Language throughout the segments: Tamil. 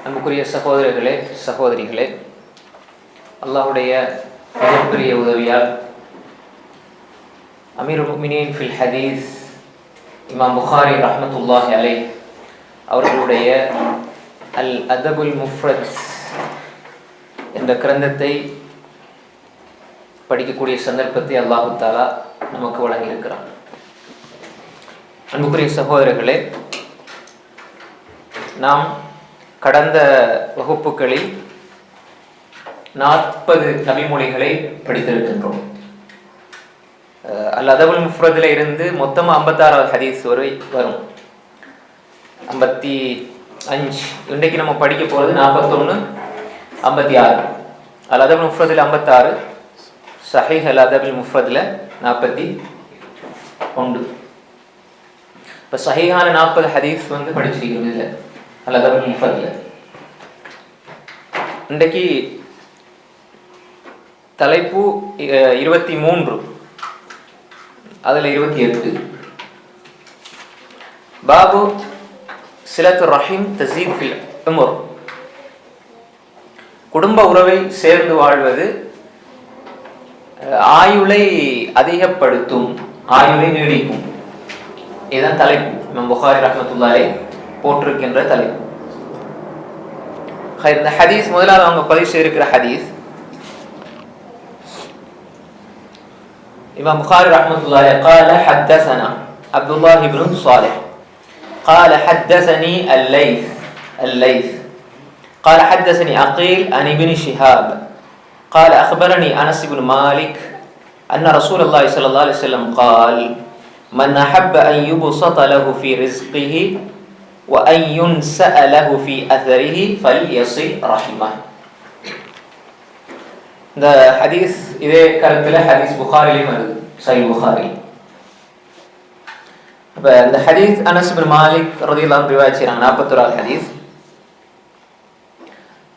அன்புக்குரிய சகோதரர்களே, சகோதரிகளே, அல்லாஹ்வுடைய மிகப்பெரிய உதவியால் அமீருல் முஃமினீன் ஃபில் ஹதீஸ் இமாம் புகாரி ரஹ்மத்துல்லாஹி அலைஹ் அவர்களுடைய அல் அதபுல் முஃப்ரத் என்ற கிரந்தத்தை படிக்கக்கூடிய சந்தர்ப்பத்தை அல்லாஹு தஆலா நமக்கு வழங்கியிருக்கிறார். அன்புக்குரிய சகோதரர்களே, நாம் கடந்த வகுப்புகளில் 40 நபிமொழிகளை படித்திருக்கின்றோம். அல் அதபுல் முஃப்ரதில் இருந்து மொத்தமாக 56 ஹதீஸ் வரை வரும். 55 இன்றைக்கு நம்ம படிக்க போகிறது 41, 56. அல் அதபுல் முஃப்ரதில் 56, சஹீஹ் அல் அதபுல் முஃப்ரதில் 41. இப்போ சஹீஹான 40 ஹதீஸ் படிச்சிருக்கிறோம் இல்லை அல் அதபுல் முஃப்ரதில். இன்றைக்கு தலைப்பு 23, அதில் 28. பாபு சிலத்து ரஹீம் தஸீத் ஃபில் உமர், குடும்ப உறவை சேர்ந்து வாழ்வது ஆயுளை அதிகப்படுத்தும், ஆயுளை நீடிக்கும். இதுதான் தலைப்பு. இமாம் புகாரி ரஹ்மத்துல்லாஹி அலைஹி போட்டிருக்கின்ற தலைப்பு. இந்த ஹதீஸ் முதலாவது அவங்க பதிவு செய்திருக்கிற ஹதீஸ் இமாம் புகாரி ரஹ்மத்துல்லாஹி அலைஹி قال حدثنا عبد الله بن صالح قال حدثني الليث قال حدثني عقيل عن ابن شهاب قال أخبرني أنس بن مالك أن رسول الله صلى الله عليه وسلم قال من أحب أن يبسط له في رزقه وأن ينسأ له في أثره فليصل رحمه. இந்த ஹதீஸ் இதே கருத்துல ஹதீஸ் புகாரிலையும் வருது, சஹீஹ் புகாரி. அப்ப இந்த ஹதீஸ் அனஸ் பின் மாலிக் ரலியல்லாஹு அன்ஹு ரிவாயத் செய்றாங்க. 41 ஹதீஸ்.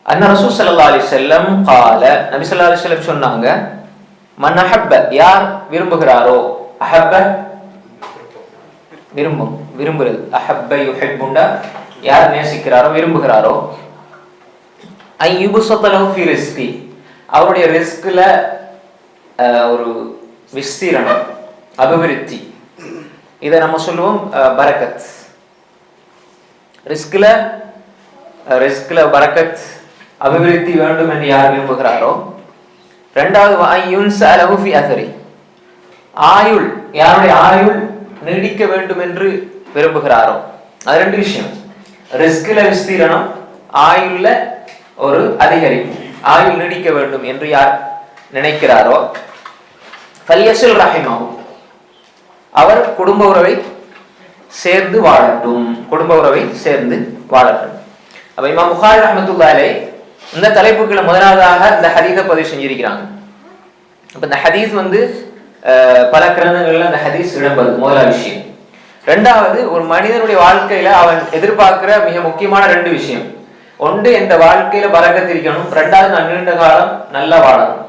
அன்ன ரசூல் ஸல்லல்லாஹு அலைஹி வஸல்லம் قال, நபி ஸல்லல்லாஹு அலைஹி வஸல்லம் சொன்னாங்க, மன் அஹப்ப, யார் விரும்புகிறாரோ, அஹப்ப விரும்புறது, அஹப்ப யுஹிப்புண்டா யார் நேசிக்கிறாரோ விரும்புகிறாரோ, ஐ யுபஸத லஹு ஃபீ ரிஸ்கி, அவருடைய ரிஸ்க்ல ஒரு விஸ்தீரணம், அபிவிருத்தி, இதை நம்ம சொல்லுவோம் பரக்கத். ரிஸ்க்ல பரக்கத், அபிவிருத்தி வேண்டும் என்று யார் விரும்புகிறாரோ. ரெண்டாவது ஆயுள், யாருடைய ஆயுள் நீடிக்க வேண்டும் என்று விரும்புகிறாரோ. அது 2 விஷயம். ரிஸ்க்ல விஸ்தீரணம், ஆயுள்ல ஒரு அதிகரிப்பு, ஆயுள் நீடிக்க வேண்டும் என்று யார் நினைக்கிறாரோ, ஃபல்யஸில் ரஹிமஹு, அவர் குடும்ப உறவை சேர்ந்து வாழட்டும், குடும்ப உறவை சேர்ந்து வாழட்டும். அப்ப இமாம் புகாரி ரஹ்மத்துல்லாஹி அலைஹி இந்த தலைப்புகளை முதலாவதாக இந்த ஹதீஸை பதிவு செஞ்சிருக்கிறாங்க. அப்ப இந்த ஹதீஸ் பல கிரந்தங்கள்ல அந்த ஹதீஸ் இடம்பெறுது, முதலாவது விஷயம். ரெண்டாவது, ஒரு மனிதனுடைய வாழ்க்கையில அவன் எதிர்பார்க்கிற மிக முக்கியமான 2 விஷயம். ஒன்று, இந்த வாழ்க்கையில பரக்கத் இருக்கணும். ரெண்டாவது, நான் நீண்ட காலம் நல்லா வாழணும்.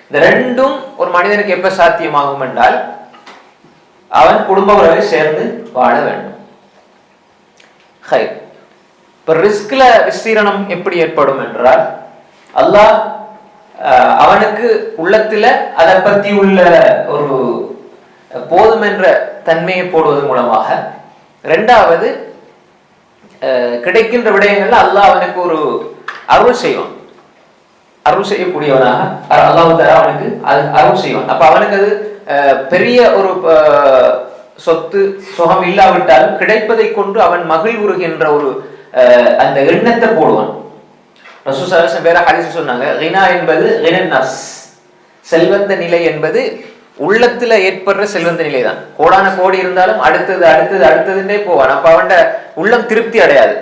இந்த 2ம் ஒரு மனிதனுக்கு எப்ப சாத்தியமாகும் என்றால், அவன் குடும்ப உறவை சேர்ந்து வாழ வேண்டும். இப்ப ரிஸ்க்ல விஸ்தீரணம் எப்படி ஏற்படும் என்றால், அல்லாஹ் அவனுக்கு உள்ளத்துல அதை பத்தி உள்ள ஒரு போதும் என்ற தன்மையை போடுவது மூலமாக. ரெண்டாவது, கிடைக்கின்ற விடயங்கள்ல அல்லாஹ் அவனுக்கு ஒரு அருள் செய்வான், அருள் செய்யக்கூடியவனாக அல்லாஹ் தஆலா அவனுக்கு அருள் செய்வான். அப்ப அவனுக்கு அது பெரிய ஒரு சொத்து சுகம் இல்லாவிட்டாலும் கிடைப்பதை கொண்டு அவன் மகிழ்வுறுகின்ற ஒரு அந்த எண்ணத்தை போடுவான். ரசூல் ஸல்லல்லாஹு அலைஹி வஸல்லம் வேற ஹதீஸ் சொன்னாங்க, கினா என்பது கினன் நஃப்ஸ், செல்வந்த நிலை என்பது உள்ளத்துல ஏற்படுற செல்வந்த நிலை தான். கோடான கோடி இருந்தாலும் அடுத்ததுன்னே போவான். அப்ப அவன் உள்ளம் திருப்தி அடையாது.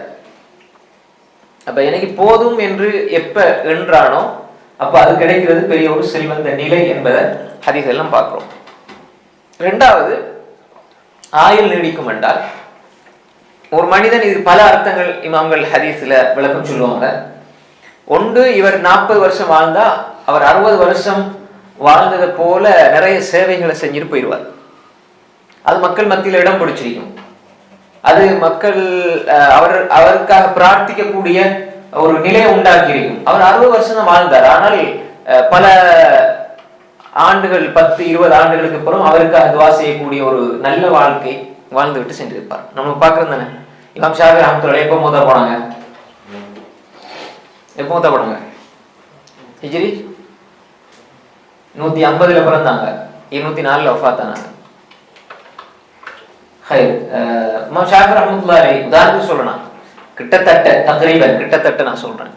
அப்ப எனக்கு போதும் என்று எப்ப என்றானோ அப்ப அது கிடைக்கிறது பெரிய ஒரு செல்வந்த நிலை என்பதை ஹதீஸ் எல்லாம் பார்க்கிறோம். ரெண்டாவது, ஆயுள் நீடிக்கும் என்றால், ஒரு மனிதன், இது பல அர்த்தங்கள் இமாம்கள் ஹதீஸ்ல விளக்கம் சொல்லுவாங்க. ஒன்று, இவர் 40 வருஷம் வாழ்ந்தா அவர் 60 வருஷம் வாழ்ந்ததை போல நிறைய சேவைகளை செஞ்சுட்டு போயிடுவார். அது மக்கள் மத்தியில் இடம் பிடிச்சிருக்கும். அது மக்கள் அவருக்காக பிரார்த்திக்கக்கூடிய ஒரு நிலையை உண்டாக்கி இருக்கும். அவர் 60 வருஷம் தான் வாழ்ந்தார். ஆனால் பல ஆண்டுகள் 10-20 ஆண்டுகளுக்கு அப்புறம் அவருக்காக துவா செய்யக்கூடிய ஒரு நல்ல வாழ்க்கை வாழ்ந்து விட்டு சென்றிருப்பார். நம்ம பார்க்கறது தானே. இமாம் ஷாஃபி ரஹ்மத்துல்லாஹி எப்போ மூத்தா போனாங்க? எப்போ மூத்தா போனாங்க? ஹிஜ்ரி 150 பிறந்தாங்க, 204 வஃபாத் ஆனாங்க. இமாம் ஷாஃபி ரஹ்மத்துல்லாஹி உதாரணத்துக்கு சொல்லணும், கிட்டத்தட்ட நான் சொல்றேன்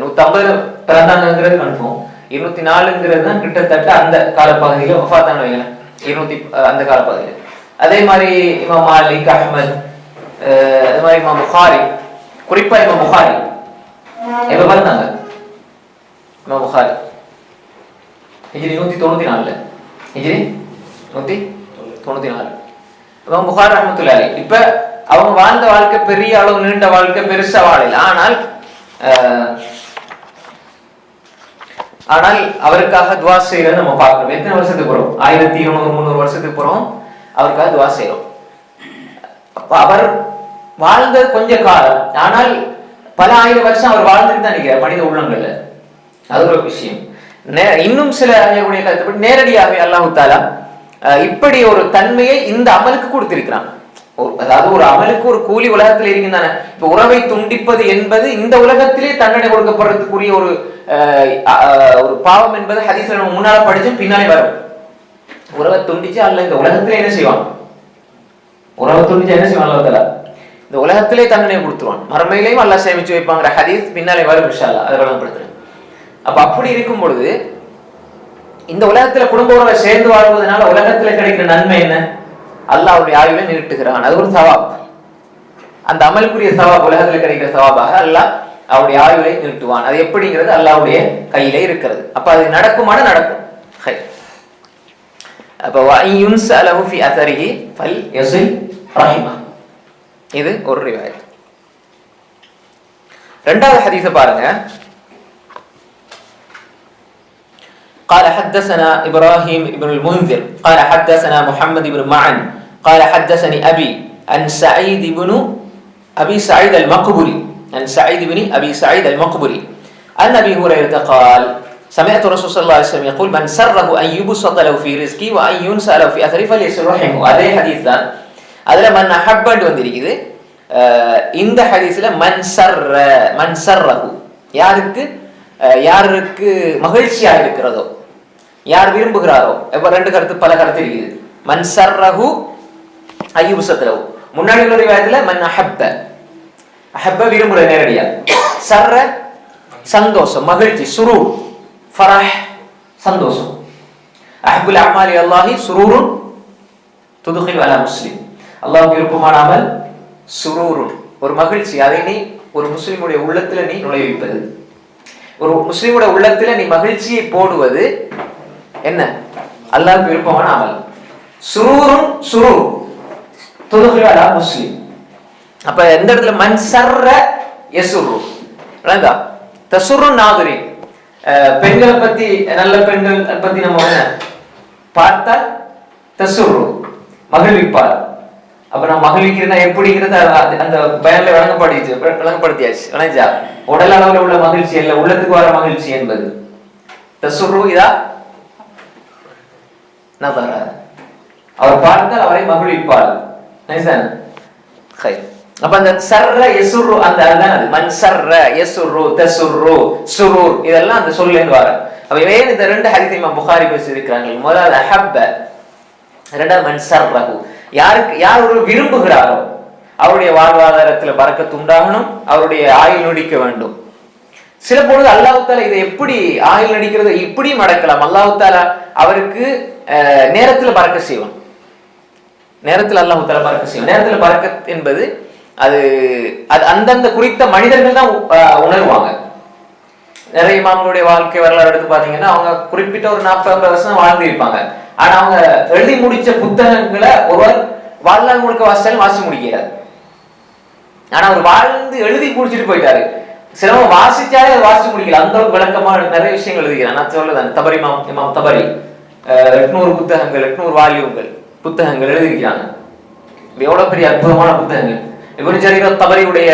150 பிறந்தாங்கிறது கன்ஃபார்ம், 204 தான் கிட்டத்தட்ட அந்த காலப்பகுதியில் வஃபாத்தான வைங்களேன், 200 அந்த காலப்பகுதியில். அதே மாதிரி இமாம் மாலிக், அஹ்மத், அது மாதிரி இமாம் புகாரி, குறிப்பா இமாம் புகாரி எப்ப பிறந்தாங்க? இமாம் புகாரி ஹிஜ்ரி 194, ஹிஜ்ரி 194. இமாம் புகாரி ரஹ்மத்துல்லாஹி இப்ப அவங்க வாழ்ந்த வாழ்க்கை பெரிய அளவு நீண்ட வாழ்க்கை, பெருசா வாழல. ஆனால் அவருக்காக துவா செய்யறது நம்ம பார்க்கணும். எத்தனை வருஷத்துக்கு போறோம்? 1200-300 வருஷத்துக்கு போறோம் அவருக்காக துவா செய்யறோம். அவர் வாழ்ந்தது கொஞ்ச காலம், ஆனால் பல ஆயிரம் வருஷம் அவர் வாழ்ந்துட்டு தான் நிற்கிறார் மனித உள்ளங்கள்ல. அது ஒரு விஷயம். இன்னும் சில கருத்துப்படி நேரடியாகவே அல்லாஹ் தஆலா இப்படி ஒரு தன்மையை இந்த அமலுக்கு கொடுத்திருக்கிறான். அதாவது ஒரு அமலுக்கு ஒரு கூலி உலகத்தில் இருக்கின்றன. இப்ப உறவை துண்டிப்பது என்பது இந்த உலகத்திலே தண்டனை கொடுக்கப்படுறதுக்குரிய ஒரு பாவம் என்பது ஹதீஸ்ல நம்ம முன்னால படிச்சும் பின்னாலே வரும். உறவை துண்டிச்சு அல்ல இந்த உலகத்திலே என்ன செய்வான்? உறவை துண்டிச்சு என்ன செய்வான்? அல்லாஹ் தஆலா இந்த உலகத்திலே தண்டனை கொடுத்துருவான், மறுமையிலையும் அல்லாஹ் சேமிச்சு வைப்பாங்கிற ஹதீஸ் பின்னாலே வரும் இன்ஷா அல்லாஹ். அதை வழங்கப்படுத்துறேன். அப்ப அப்படி இருக்கும் பொழுது இந்த உலகத்துல குடும்ப உறவை சேர்ந்து வாழ்வதனால உலகத்துல கிடைக்கிற நன்மை என்ன? அல்லாஹ்வுடைய ஆயுளை நீட்டுகிறான். அது ஒரு சவாப். அந்த அமலுக்குரிய சவாப், உலகத்துல கிடைக்கிற சவாபாக அல்லாஹ் அவருடைய ஆயுளை நீட்டுவான். அது எப்படிங்கிறது அல்லாஹ்வுடைய கையிலே இருக்கிறது. அப்ப அது நடக்குமான நடக்கும். அப்ப வயுன்ஸலஹு ஃபி அஸரிஹி ஃபல்யஸில் ரஹிமா. இது ஒரு ரிவாயத். இரண்டாவது ஹதீஸை பாருங்க. قال حدثنا إبراهيم بن المنذر قال حدثنا محمد بن معن قال حدثني أبي عن سعيد بن أبي سعيد المقبري عن سعيد بن أبي سعيد المقبري عن أبي هريرة قال سمعت رسول صلى الله عليه وسلم يقول من سره أن يبسط له في رزقه وأن ينسى له في أثره فليصل رحمه. அதே ஹதீஸ் தான். அதுல மன் அஹப்பன்னு வந்திருக்குது. இந்த ஹதீஸ்ல மன் சர்ரஹு, யாருக்கு மகிழ்ச்சியா இருக்கிறதோ, யார் விரும்புகிறாரோ. இப்ப ரெண்டு கருத்து, பல கருத்து இருக்குது. மன் சர்ரஹு அய்யுபுஸத்லஹு. முன்னாடி உள்ள ரிவாயத்துல மன் அஹப்ப விரும்புற நேரடியா, சர்ர சந்தோஷம், மகிழ்ச்சி, சுரூர், ஃபரஹ் சந்தோஷம். அஹ்புல் அமாலி அல்லாஹி சுரூருன் துதுகில் அலா முஸ்லிம். அல்லாஹ்வுக்கு விருப்பமான அமல் சுரூருன், ஒரு மகிழ்ச்சி. அதை நீ ஒரு முஸ்லிமுடைய உள்ளத்துல நீ நுழைவிப்பது, ஒரு முஸ்லிமுடைய உள்ளத்துல நீ மகிழ்ச்சியை போடுவது என்ன? அல்லாஹ்வுக்கு விருப்பமான அமல். சுரூருன் சுரூர் துதுகில் அலா முஸ்லிம். அப்ப எந்த இடத்துல மன் சர்ர யசுரு ரங்கா தசுரு நாதுரி. பெண்களை பத்தி, நல்ல பெண்கள் பத்தி நம்ம பார்த்தால் தசுரு மகிழ்விப்பார். அப்ப நான் மகிழ்விக்கிறேன்னா எப்படிங்கிறது அந்த பயன்ல விளங்கப்படுத்தியாச்சு. விளைஞ்சா உடல் அளவுல உள்ள மகிழ்ச்சி அல்ல, உள்ளத்துக்கு வர மகிழ்ச்சி என்பது தசுரு. இதா நதர, அவர் பார்த்தால் அவரை மகிழ்விப்பார். அப்ப அந்த சர்ர யசுரு, அந்த அதுதான் மன் சர்ர யசுரு தசுரு சுரூர், இதெல்லாம் அந்த சொல்லேன்னு வர. அப்ப ஏன் இந்த ரெண்டு ஹதீஸை இமாம் புகாரி பேசி இருக்கிறாங்க. முதல்ல அஹப்ப, இரண்டாவது மன் சர்ரஹு. யார் ஒரு விரும்புகிறாரோ அவருடைய வாழ்வாதாரத்துல பரக்கத்து உண்டாகணும், அவருடைய ஆயுள் நீடிக்க வேண்டும். சில பொழுது அல்லாஹ் தஆலா இதை எப்படி ஆயுள் நீடிக்கிறது இப்படியும் அடக்கலாம். அல்லாஹ் தஆலா அவருக்கு நேரத்துல பரக்கத் செய்வான். நேரத்துல அல்லாஹ் தஆலா பரக்கத் செய்வான். நேரத்துல பரக்கத் என்பது அது அந்தந்த குறித்த மனிதர்கள் தான் உணர்வாங்க. நிறைய இமாம்களுடைய வாழ்க்கை வரலாறு எடுத்து பாத்தீங்கன்னா அவங்க குறிப்பிட்ட ஒரு 40-50 வருஷம் வாழ்ந்து இருப்பாங்க. ஆனா அவங்க எழுதி முடிச்ச புத்தகங்களை ஒருவர் வாழ்நாள் முழுக்க வாசிச்சாலும் வாசி முடிக்கிறார். ஆனா அவர் வாழ்ந்து எழுதி முடிச்சுட்டு போயிட்டாரு. சிலவங்க வாசிச்சாலே அதை வாசிச்சு முடிக்கல, அந்த அளவுக்கு விளக்கமா நிறைய விஷயங்கள் எழுதுகிறார். நான் சொல்லுதான் தபரி, இமாம் தபரி 800 புத்தகங்கள், 800 வால்யூம்கள் புத்தகங்கள் எழுதியிருக்கிறாங்க. எவ்வளவு பெரிய அற்புதமான புத்தகங்கள். இப்னு ஜரீர் தபரியுடைய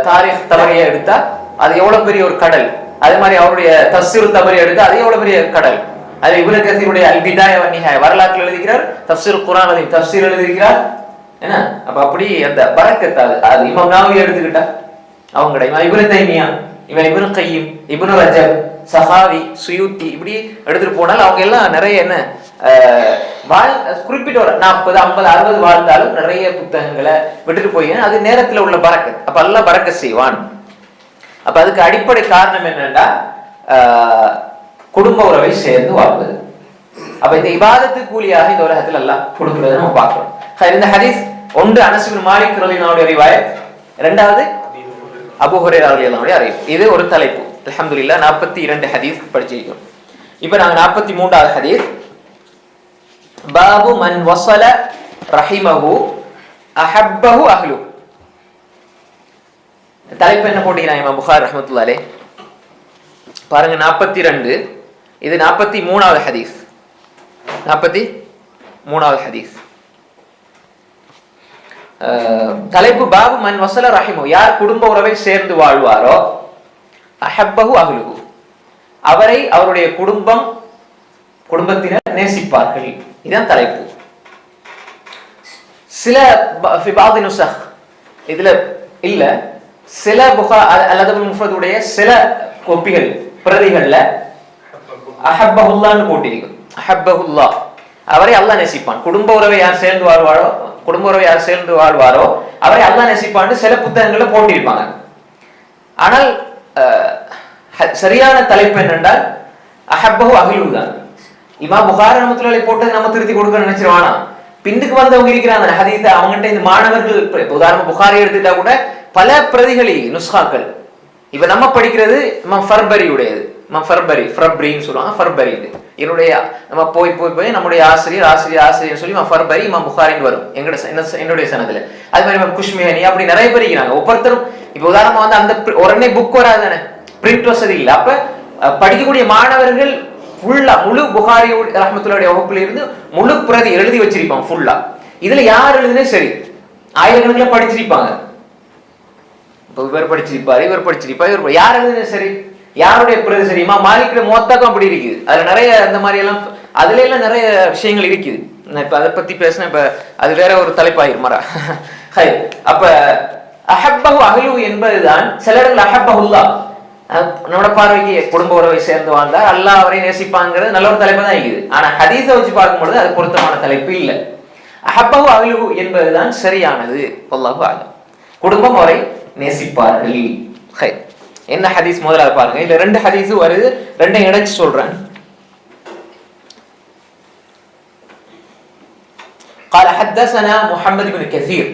தாரீக் தபரியை எடுத்தா அது எவ்வளவு பெரிய ஒரு கடல். அதே மாதிரி அவருடைய தஃசீர் தபரி எடுத்து அது எவ்வளவு பெரிய கடல். அது இப்னு கஸீருடைய அல் பிதாய வ நிஹாயா வரலாற்றில் எழுதிக்கிறார், தஃசீர் குர்ஆன் தஃசீர் எழுதிக்கிறார். என்ன அப்ப அப்படி அந்த பரக்கத் அது இமாம் நாவவி எடுத்துக்கிட்டா அவங்கட இப்னு தைமியா, இவன் இப்னு கையிம், இப்னு ரஜப், சஹாவி, சுயூத்தி இப்படி எடுத்துட்டு போனால் அவங்க எல்லாம் நிறைய என்ன குறிப்பிட்ட ஒரு 40, 50, 60 வாழ்ந்தாலும் நிறைய புத்தகங்களை விட்டுட்டு போய் அது நேரத்தில் உள்ள பரக்கத். அப்ப அல்லாஹ் பரக்கத் செய்வான். அப்ப அதுக்கு அடிப்படை காரணம் என்னன்னா குடும்ப உறவை சேர்ந்து வாழ்வது. அப்ப இந்த இபாதத்து கூலியாக இந்த உலகத்தில் அல்லாஹ் கொடுக்கிறத நம்ம பார்க்கிறோம். இந்த ஹதீஸ் ஒன்று அனஸ் இப்னு மாலிக் ரலியல்லாஹு அன்ஹு ரிவாயத், இரண்டாவது அபூ ஹுரைரா ரலியல்லாஹு அன்ஹு அறிவிப்பு. இது ஒரு தலைப்பு. அல்ஹம்துலில்லாஹ் 42 ஹதீஸ் படிச்சிருக்கோம். இப்போ நாங்க 43வது ஹதீஸ், பாபு மன் வஸல ரஹிமஹு அஹப்பஹு அஹ்லு. தலைப்பு என்ன போட்டீங்கன்னா இமாம் புகாரி ரஹ்மத்துல்லாஹி அலைஹி பாருங்க 42, இது 43வது ஹதீஸ். 43வது ஹதீஸ் தலைப்பு பாபு மன் வஸல ரஹிமஹு, யார் குடும்ப உறவை சேர்ந்து வாழ்வாரோ அஹப்பஹு அஹ்லுஹு, அவரை அவருடைய குடும்பத்தினர் நேசிப்பார்கள். இதுதான் தலைப்பு. சில ஃபிபாதி நுஸஹ் இதுல இல்ல, சில அல்லது முஃபரதுடைய சில கோப்பிகள் பிரதிகள்ல அஹப்பஹுல்லாஹ்னு போட்டிருக்கு. அஹப்பஹுல்லாஹ், அவரை அல்லாஹ் நேசிப்பான். குடும்ப உறவை யார் சேர்ந்து வாழ்வாரோ அவரை அல்லாஹ் நேசிப்பான்னு சில புத்தகங்கள்ல போட்டிருப்பாங்க. ஆனால் சரியான தலைப்பு என்னென்றால் அஹப்பஹு அஹ்லுஹு தான். இமாம் புகாரி ரஹ்மத்துல்லாஹி போட்டது நம்ம திருத்தி கொடுக்க நினைச்சிருவானா, பின்னுக்கு வந்தவங்க இருக்கிறாங்க ஹதீஸ அவங்ககிட்ட இந்த மாணவர்கள். உதாரணமா புகாரி எடுத்துட்டா கூட பல பிரதிகளை நுஸ்காக்கள். இப்ப நம்ம படிக்கிறது இமாம் ஃபர்பரியுடையது. இமாம் ஃபர்பரின்னு சொல்லுவாங்க. ஃபர்பரி இது என்னுடைய நம்ம போய் நம்முடைய ஆசிரியர் சொல்லி இமாம் ஃபர்பரி இமாம் புகாரின்னு வரும் என்னுடைய சனதுல. அது மாதிரி இமாம் குஷ்மிஹனி அப்படி நிறைய பேர் இருக்கிறாங்க. ஒவ்வொருத்தரும் இப்ப உதாரணமா வந்து அந்த உடனே புக் வராது தானே, பிரிண்ட் வசதி இல்லை. அப்ப படிக்கக்கூடிய மாணவர்கள் ஃபுல்லா முழு புகாரி ரஹ்மத்துல்லாஹி வகுப்புல இருந்து முழு பிரதி எழுதி வச்சிருப்பாங்க ஃபுல்லா. இதுல யார் எழுதுனே சரி ஆயிரக்கணக்கில் படிச்சிருப்பாங்க. இவர் படிச்சிருப்பாரு யார் எழுதுனே சரி, யாருடைய பிரதி சரி. இமாம் மாலிக்ல மொத்தக்கம் அப்படி இருக்குது. அதுல நிறைய அந்த மாதிரி எல்லாம் அதுல எல்லாம் நிறைய விஷயங்கள் இருக்குது. நான் இப்ப அதை பத்தி பேசினேன். இப்ப அது வேற ஒரு தலைப்பாயிருமாரா. அப்ப அஹப்பஹு அஹ்லுஹு என்பதுதான் சில இடங்கள் அஹப்பஹுல்லாஹ், நம்மளோட பார்வைக்கு குடும்ப உறவை சேர்ந்து வாழ்ந்தார் அல்லாஹ் அவரை நேசிப்பாங்கிறது நல்ல ஒரு தலைப்பு தான் இருக்குது. ஆனா ஹதீஸை வச்சு பார்க்கும்பொழுது அது பொருத்தமான தலைப்பு இல்லை. அஹப்பஹு அஹ்லுஹு என்பதுதான் சரியானது. வல்லாஹு அலம். குடும்பம் அவரை நேசிப்பார்கள். என்ன ஹதீஸ் முதலாவது பாருங்க. இதுல 2 ஹதீஸ் வருது, 2 இணைச்சு சொல்றேன். قال حدثنا محمد بن كثير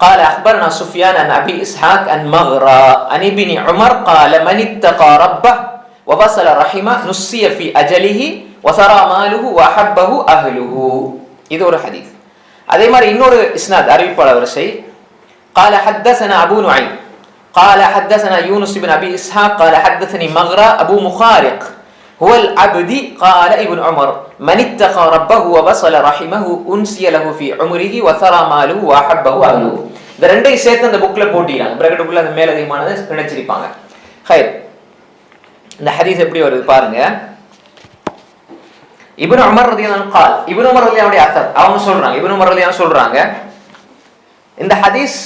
قال أخبرنا سفيان عن أبي إسحاق عن مغرى عن ابن عمر قال من اتقى ربه ووصل رحمه نسي في أجله وثرى ماله وأحبه أهله. இது ஒரு ஹதீஸ். அதே மாதிரி இன்னொரு இஸ்னாத் அறிவிப்பாளர் வரிசை. قال حدثنا أبو نعيم قال حدثنا يونس بن أبي إسحاق قال حدثني مغرى أبو مخارق هو العبد قال ابن عمر من اتقى ربه ووصل رحمه أنسي له في عمره وثرى ماله وأحبه أهله. இந்த ரெண்டையும் சேர்த்து அந்த புக்ல போட்டிக்கிறாங்க. பிராக்கெட்டுக்குள்ள அந்த மேலதிகமானதை நினைச்சிருப்பாங்க. ஹைர், இந்த ஹதீஸ் எப்படி வருது பாருங்க. இப்னு உமர் ரலியல்லாஹு அன்ஹு قال இப்னு உமர் ரலியல்லாஹு அன்ஹு அவங்க சொல்றாங்க, இப்னு உமர் ரலியல்லாஹு சொல்றாங்க இந்த ஹதீஸ்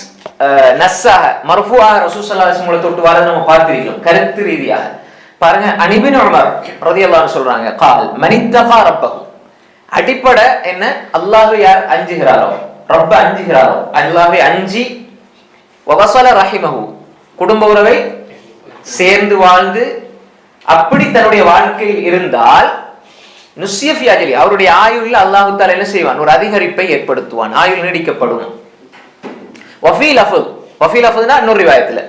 நஸ்ஸாக மர்ஃபூஆ ரசூல் ஸல்லல்லாஹு அலைஹி வஸல்லம் தொட்டு வரத நம்ம பார்த்திருக்கோம் கருத்து ரீதியாக. பாருங்க, இப்னு உமர் ரலியல்லாஹு அன்ஹு சொல்றாங்க قال من اتقى ربه, அடிப்படை என்ன, அல்லாஹ்வை யார் அஞ்சுகிறாரோ, ரப்ப அஞ்சுகிறாரோ, அல்லாஹ்வை அஞ்சி வவஸல ரஹிமஹு குடும்ப உறவை சேர்ந்து வாழ்ந்து அப்படி தன்னுடைய வாழ்க்கையில் இருந்தால் நுஸ்ஸிய ஃபி அஜலி அவருடைய ஆயுளில் அல்லாஹ் தஆலா என்ன செய்வான், ஒரு அதிகரிப்பை ஏற்படுத்துவான், ஆயுள் நீடிக்கப்படும். வஃபி லஃப்துனா இன்னொரு ரிவாயத்துல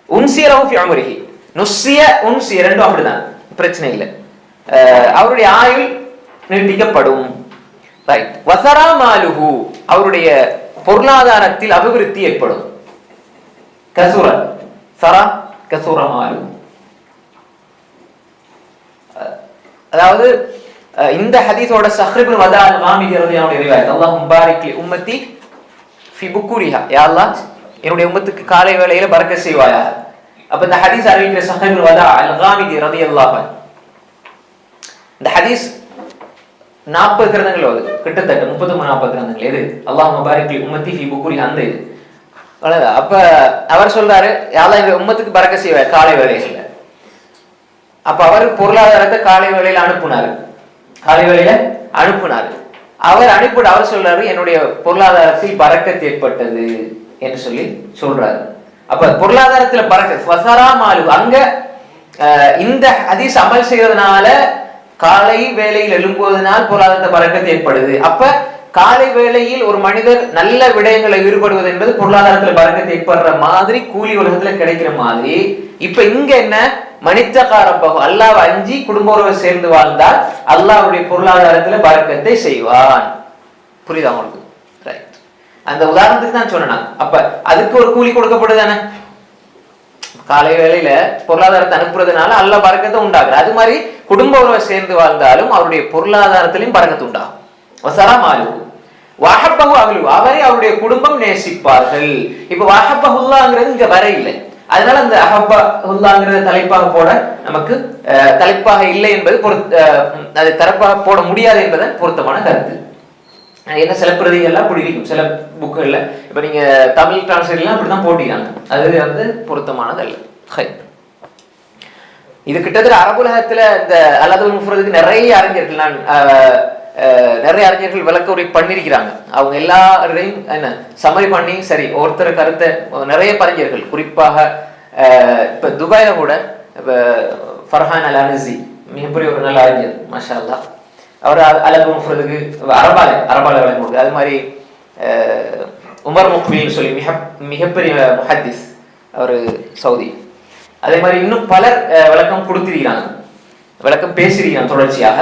உன்சிய லஹு ஃபி உம்ரிஹி, நுஸ்ஸிய உன்சிய ரெண்டும் அப்படிதான், பிரச்சனை இல்லை, அவருடைய ஆயுள் நீட்டிக்கப்படும். ரைட். வஸரா மாலுஹு அவருடைய பொருளாதாரத்தில் அபிவிருத்தி ஏற்படும். கஸூர சரா கஸூர மாலுஹு, அதாவது இந்த ஹதீஸோட ஸஹ்ர் இப்னு வதா அல்-காமிதி ரலியல்லாஹு அன்ஹு ரிவாயத் அல்லாஹும்ம பாரிக் லி உம்மத்தி ஃபி புக்கூரிஹா, யா அல்லாஹ் என்னுடைய உம்மத்துக்கு காலை வேளையில பரக்கத் செய்வாயாக. அப்ப இந்த ஹதீஸ் அறிவிக்கிற ஸஹீஹுல் வதா அல்-காமிதி ரலியல்லாஹு அன்ஹு, இந்த ஹதீஸ் 40 கிரந்தங்கள் வருது, கிட்டத்தட்ட 33-40 கிரந்தங்கள். எது? அல்லாஹும்ம பாரிக் லி உம்மத்தி ஃபீ புக்கூரி, அந்த இது. அப்ப அவர் சொல்றாரு, யாரெல்லாம் இந்த உம்மத்துக்கு பரக்கத் செய்வ காலை வேளையில. அப்ப அவர் பொருளாதாரத்தை காலை வேளையில அனுப்புனாரு. அவர் சொல்றாரு, என்னுடைய பொருளாதாரத்தில் பரக்கத் ஏற்பட்டது என்று சொல்லி சொல்றாரு. அப்ப பொருளாதாரத்துல பரக்கத் வஸரா மாலு, அங்க இந்த ஹதீஸ் அமல் செய்யறதுனால காலை வேளையில் எழும்புவதனால் பொருளாதாரத்தை பரக்கத் ஏற்படுது. அப்ப காலை வேளையில் ஒரு மனிதர் நல்ல விடயங்களை ஈடுபடுவது என்பது பொருளாதாரத்துல பரக்கத் ஏற்படுற மாதிரி, கூலி உலகத்துல கிடைக்கிற மாதிரி. இப்ப இங்க என்ன, மனிதகாரப்பகு அல்லாஹ் அஞ்சி குடும்ப உறவை சேர்ந்து வாழ்ந்தால் அல்லாஹ்வுடைய பொருளாதாரத்துல பரக்கத்தை செய்வான். புரியுதா உங்களுக்கு? ரைட். அந்த உதாரணத்துக்கு தான் சொன்னேன். அப்ப அதுக்கு ஒரு கூலி கொடுக்கப்படுதானே, காலை வேளையில பொருளாதாரத்தை அனுப்புறதுனால அல்லாஹ் பரக்கத்தை உண்டாகுது. அது மாதிரி குடும்ப உறவை சேர்ந்து வாழ்ந்தாலும் அவருடைய பொருளாதாரத்திலையும் பரக்கத்து உண்டாகும். அவரை அவருடைய குடும்பம் நேசிப்பார்கள். இப்ப வஹப்பஹுல்லாங்கிறது இங்க வர இல்லை, அதனால அந்த அஹப்பஹுல்லாங்கிறத தலைப்பாக போட நமக்கு தலைப்பாக இல்லை என்பது அது தரப்பாக போட முடியாது என்பதன் பொருத்தமான கருத்து. என்ன சில பிரதிகள்லாம் அப்படி இருக்கும், சில புக்குகள்ல இப்ப நீங்க தமிழ் டிரான்ஸ்லேட்லாம் அப்படிதான் போட்டிக்கிறாங்க, அது வந்து பொருத்தமானது அல்ல. இது கிட்டத்தட்ட அரபுலகத்துல இந்த அல்-அதபுல் முஃபரதுக்கு நிறைய அறிஞர்கள் விளக்க உரை பண்ணிருக்கிறாங்க. அவங்க எல்லாரையும் என்ன சமரி பண்ணி சரி ஒருத்தர் கருத்தை நிறைய அறிஞர்கள், குறிப்பாக இப்ப துபாயில கூட இப்ப ஃபர்ஹான் அல்-அனஸி மிகப்பெரிய ஒரு நல்ல அறிஞர், மாஷா அல்லாஹ். அவர் அல்-அதபுல் முஃபரதுக்கு அரபால விளக்கம் கொடுக்குது. அது மாதிரி உமர் முக்பில் சொல்லி மிகப்பெரிய முஹத்திஸ், அவர் சவுதி. அதே மாதிரி இன்னும் பலர் விளக்கம் கொடுத்திருக்கிறாங்க, விளக்கம் பேசியிருக்கிறாங்க தொடர்ச்சியாக.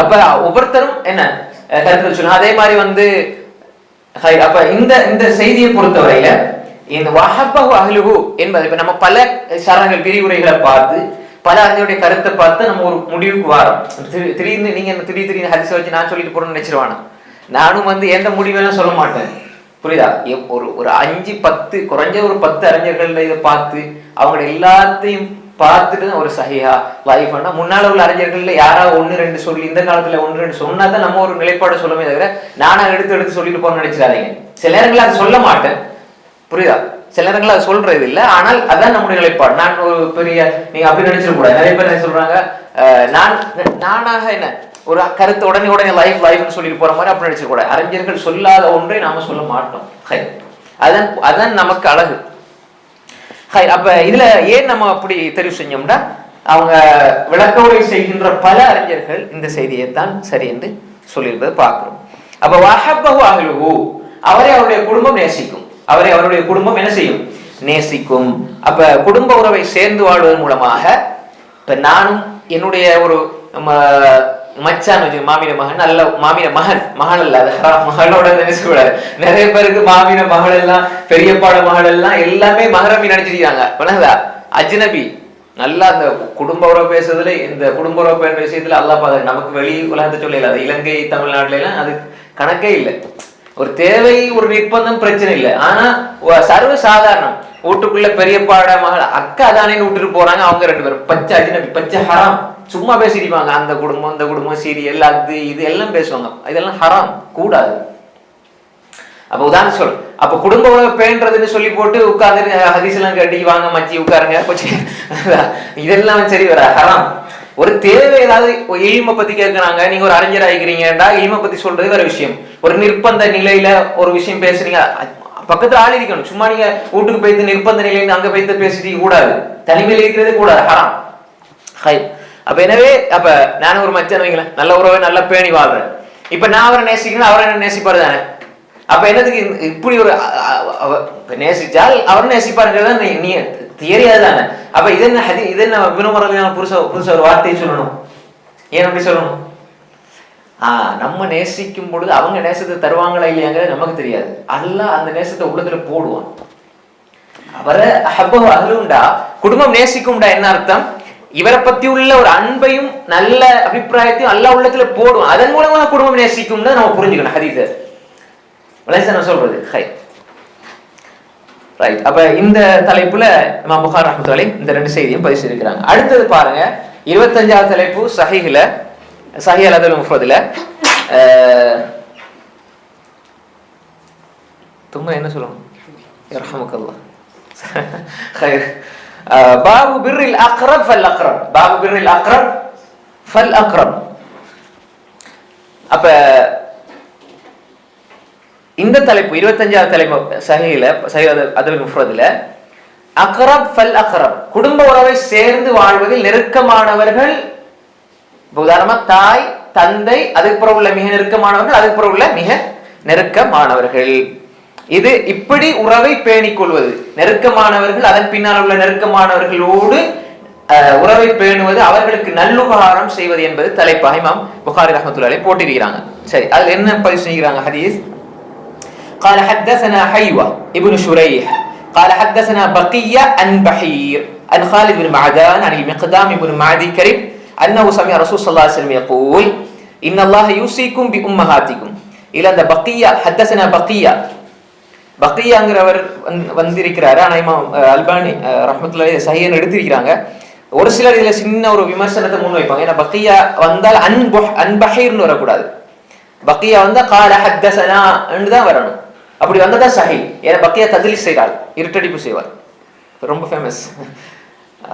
அப்ப ஒவ்வொருத்தரும் என்ன கருத்து சொல்லுங்க. அதே மாதிரி வந்து அப்ப இந்த செய்தியை பொறுத்தவரையில இந்த வஹப்பஹு அஹ்லுஹு என்பது, இப்ப நம்ம பல சரணங்கள் விரிவுரைகளை பார்த்து பல அறிஞருடைய கருத்தை பார்த்து நம்ம ஒரு முடிவுக்கு வரோம். திடீர்னு நீங்க திடீர்னு ஹதீஸ் வச்சு நான் சொல்லிட்டு போறேன்னு நினைச்சிருவானு. நானும் வந்து எந்த முடிவெல்லாம் சொல்ல மாட்டேன், புரியுதா? ஒரு 5-10 குறைஞ்ச ஒரு 10 அறிஞர்கள் இதை பார்த்து அவங்க எல்லாத்தையும் பார்த்துட்டு ஒரு சஹீஹா லைஃப்னா முன்னால உள்ள அறிஞர்கள்ல யாராவது 1-2 சொல்லி, இந்த காலத்துல 1-2 சொன்னா தான் நம்ம ஒரு நிலைப்பாடு சொல்லுமே தவிர நானா எடுத்து சொல்லிட்டு போறேன்னு நினைச்சிடாதீங்க. சில நேரங்கள் அதை சொல்ல மாட்டேன், புரியுதா? சில நேரங்கள் அதை சொல்றது இல்லை, ஆனால் அதான் நம்முடைய நிலைப்பாடு. நான் ஒரு பெரிய நீங்க அப்படி நினைச்சிட கூடாது. நிறைய பேர் என்ன சொல்றாங்க, நானாக என்ன ஒரு கருத்து உடனே லைஃப்னு சொல்லிட்டு போற மாதிரி அப்படி நினைச்சிட கூடாது. அறிஞர்கள் சொல்லாத ஒன்றை நாம சொல்ல மாட்டோம். அதான் நமக்கு அழகு. அப்ப இதுல ஏன் நம்ம அப்படி தெரிவு செஞ்சோம்னா, அவங்க விளக்க உரை செய்கின்ற பல அறிஞர்கள் இந்த செய்தியை தான் சரி என்று சொல்லியிருப்பதை பார்க்கிறோம். அப்ப வஹப்பஹு அஹ்லுஹு, அவரை அவருடைய குடும்பம் நேசிக்கும். அவரை அவருடைய குடும்பம் என்ன செய்யும்? நேசிக்கும். அப்ப குடும்ப உறவை சேர்ந்து வாழ்வதன் மூலமாக இப்ப நானும் என்னுடைய ஒரு மச்சான் வச்சு மாமின மகன் அல்ல, மாமின மகள் அல்ல, அது மகளோட நினைச்சுக்கூடாது. நிறைய பேருக்கு மாமின மகள் எல்லாம் பெரியப்பாட மகள் எல்லாம் எல்லாமே மகரமி நினைச்சிருக்காங்க. அஜ்னபி நல்லா அந்த குடும்ப உறவு பேசுறதுல, இந்த குடும்ப உறவு பேசுற விஷயத்துல அல்லாஹ் பாது நமக்கு வெளி உலகத்தை சொல்லல. அது இலங்கை தமிழ்நாட்டுல எல்லாம் அது கணக்கே இல்லை. ஒரு தேவை ஒரு நிர்பந்தம் பிரச்சனை இல்லை, ஆனா சர்வ சாதாரணம் வீட்டுக்குள்ள பெரியப்பாட மகள் அக்கா தானே விட்டுட்டு போறாங்க. அவங்க 2 பேரும் பச்சை அஜ்னபி, பச்சை ஹராம், சும்மா பேசிடுவாங்க. அந்த குடும்பம் இந்த குடும்பம் சீரியல் அது இது எல்லாம் பேசுவாங்க. இதெல்லாம் ஹராம், கூடாது. அப்ப உதாரணம் சொல், அப்ப குடும்ப உறவு பேன்றதுன்னு சொல்லி போட்டு உட்கார்ந்து ஹதீஸ் எல்லாம் கட்டி வாங்க மச்சி உட்காருங்க இதெல்லாம் சரி வர ஹராம். ஒரு தேவை ஏதாவது இல்ம பத்தி கேட்கறாங்க, நீங்க ஒரு அறிஞர் ஆகிக்கிறீங்கடா, இல்ம பத்தி சொல்றது வேற விஷயம். ஒரு நிர்பந்த நிலையில ஒரு விஷயம் பேசுறீங்க, பக்கத்துல ஆள் இருக்கணும். சும்மா நீங்க வீட்டுக்கு போயிட்டு நிர்பந்த நிலையில அங்க போயிட்டு பேசிட்டு கூடாது, தனிமையில் இருக்கிறதே கூடாது, ஹராம். அப்ப எனவே அப்ப நானும் ஒரு மச்சான் வைங்களேன், நல்ல உறவை நல்லா பேணி வாழ்றேன். இப்ப நான் அவரை நேசிக்கிறேன், அவரை என்ன நேசிப்பாரு தானே. அப்ப என்னதுக்கு இப்படி ஒரு நேசிச்சால் அவர் நேசிப்பாருங்கிறத நீ தியரி அதுதானே. அப்ப இது என்ன வினுமரலியான புருஷ ஒரு வார்த்தையை சொல்லணும். ஏன் அப்படி சொல்லணும்? நம்ம நேசிக்கும் பொழுது அவங்க நேசத்தை தருவாங்களா இல்லையாங்கிறது நமக்கு தெரியாது. அல்லாஹ் அந்த நேசத்தை உள்ளத்துல போடுவான். அவரை ஹப்பஹு அஹ்லுண்டா குடும்பம் நேசிக்கும்டா என்ன அர்த்தம்? இவரை பத்தி உள்ள ஒரு அன்பையும் நல்ல அபிப்பிராயத்தையும் அல்லாஹ் உள்ளத்துல போடுவான். அதன் மூலமா குடும்பம் நேசிக்கும்னு நம்ம புரிஞ்சுக்கணும். ஹதீஸ் சொல்றது ரைட். அப்ப இந்த தலைப்புல இமாம் புகாரி ரஹ்மத்துல்லாஹி இந்த ரெண்டு செய்தியும் பதிவு செய்திருக்கிறாங்க. அடுத்தது பாருங்க 25வது தலைப்பு சஹீஹ்ல சஹீஹ் அல்-அதல் முஃப்ரத்ல தும்மா என்ன சொல்லணும் யர்ஹமுக்கல்லாஹ் خير பாபு பிர்ரில் அக்ரப் ஃபல் அக்ரப் பாபு பிர்ரில் அக்ரப் ஃபல் அக்ரப். அப்ப இந்த தலைப்பு 25வது தலைப்பு சஹீஹ்ல சஹீஹ் அல்-அதல் முஃப்ரத்ல அக்ரப் ஃபல் அக்ரப் குடும்ப உறவை சேர்ந்து வாழ்வதில் நெருக்கமானவர்கள், உதாரணமா தாய் தந்தை, அதுக்கு உள்ள மிக நெருக்கமானவர்கள், அதுக்கு உள்ள மிக நெருக்கமானவர்கள். இது இப்படி உறவை பேணிக் கொள்வது, நெருக்கமானவர்கள் அதன் பின்னால் உள்ள நெருக்கமானவர்களோடு உறவை பேணுவது, அவர்களுக்கு நல்லுபகாரம் செய்வது என்பது தலைப்பாக இமாம் புகாரி ரஹ்மத்துல்லாஹி போட்டிருக்கிறாங்க. சரி, அதுல என்ன பதிவு செய்கிறாங்க ஹதீஸ்? قال حدثنا حيوة ابن شريح قال حدثنا بقية عن بحير عن خالد بن معدان عن المقدام بن معدي كرب أنه سمع رسول صلى الله عليه وسلم يقول إن الله يوصيكم بأمهاتكم إلى أن بقية حدثنا بقية பக்கியாங்கிறவர் வந்திருக்கிறாரு. ஆனால் இமாம் அல்பானி ரஹ்மத்துல்லாஹி சஹீஹ்னு எடுத்திருக்கிறாங்க. ஒரு சிலர் இதுல சின்ன ஒரு விமர்சனத்தை முன்வைப்பாங்க. ஏன்னா பக்கியா வந்தால் அன்பஹீர்னு வரக்கூடாது. பக்கியா வந்தா கால ஹத்தஸனா என்று தான் வரணும். அப்படி வந்ததா சஹீஹ். ஏன்னா பக்கியா தத்லீஸ் செய்வார், இருட்டடிப்பு செய்வார், ரொம்ப ஃபேமஸ்.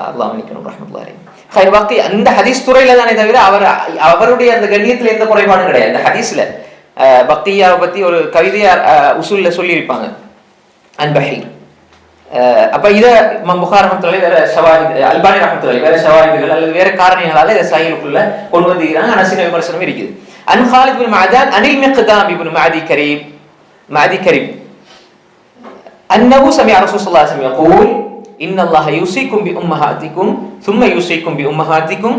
அல்லாஹ் மன்னிக்கணும் ரஹ்மத்துல்லாஹி. ஹைர் பக்கியா அந்த ஹதீஸ் துறையில தானே தவிர அவருடைய அந்த கண்ணியத்துல எந்த குறைபாடும் கிடையாது. அந்த ஹதீஸ்ல பக்தியாவை பத்தி ஒரு கவிதையா உசூல்ல சொல்லி இருப்பாங்க அன்பஹீர். அப்ப இத இமாம் புகாரி ரஹ்மத்துல்லாஹி வேற ஷவாஹித், அல்பானி ரஹ்மத்துல்லாஹி வேற ஷவாஹித்கள் அல்லது வேற காரணங்களால இத சஹீஹுக்குள்ள கொண்டு வந்திருக்காங்க. ஆனா சின்ன விமர்சனம் இருக்குது. அன் ஹாலித் பின் மஅதான் அனில் மிக்தாம் இப்னு மாதி கரீப் அன்னஹு சமிஅ ரசூல் ஸல்லல்லாஹு அலைஹி வஸல்லம் يقول ان الله يوصيكم بامهاتكم ثم يوصيكم بامهاتكم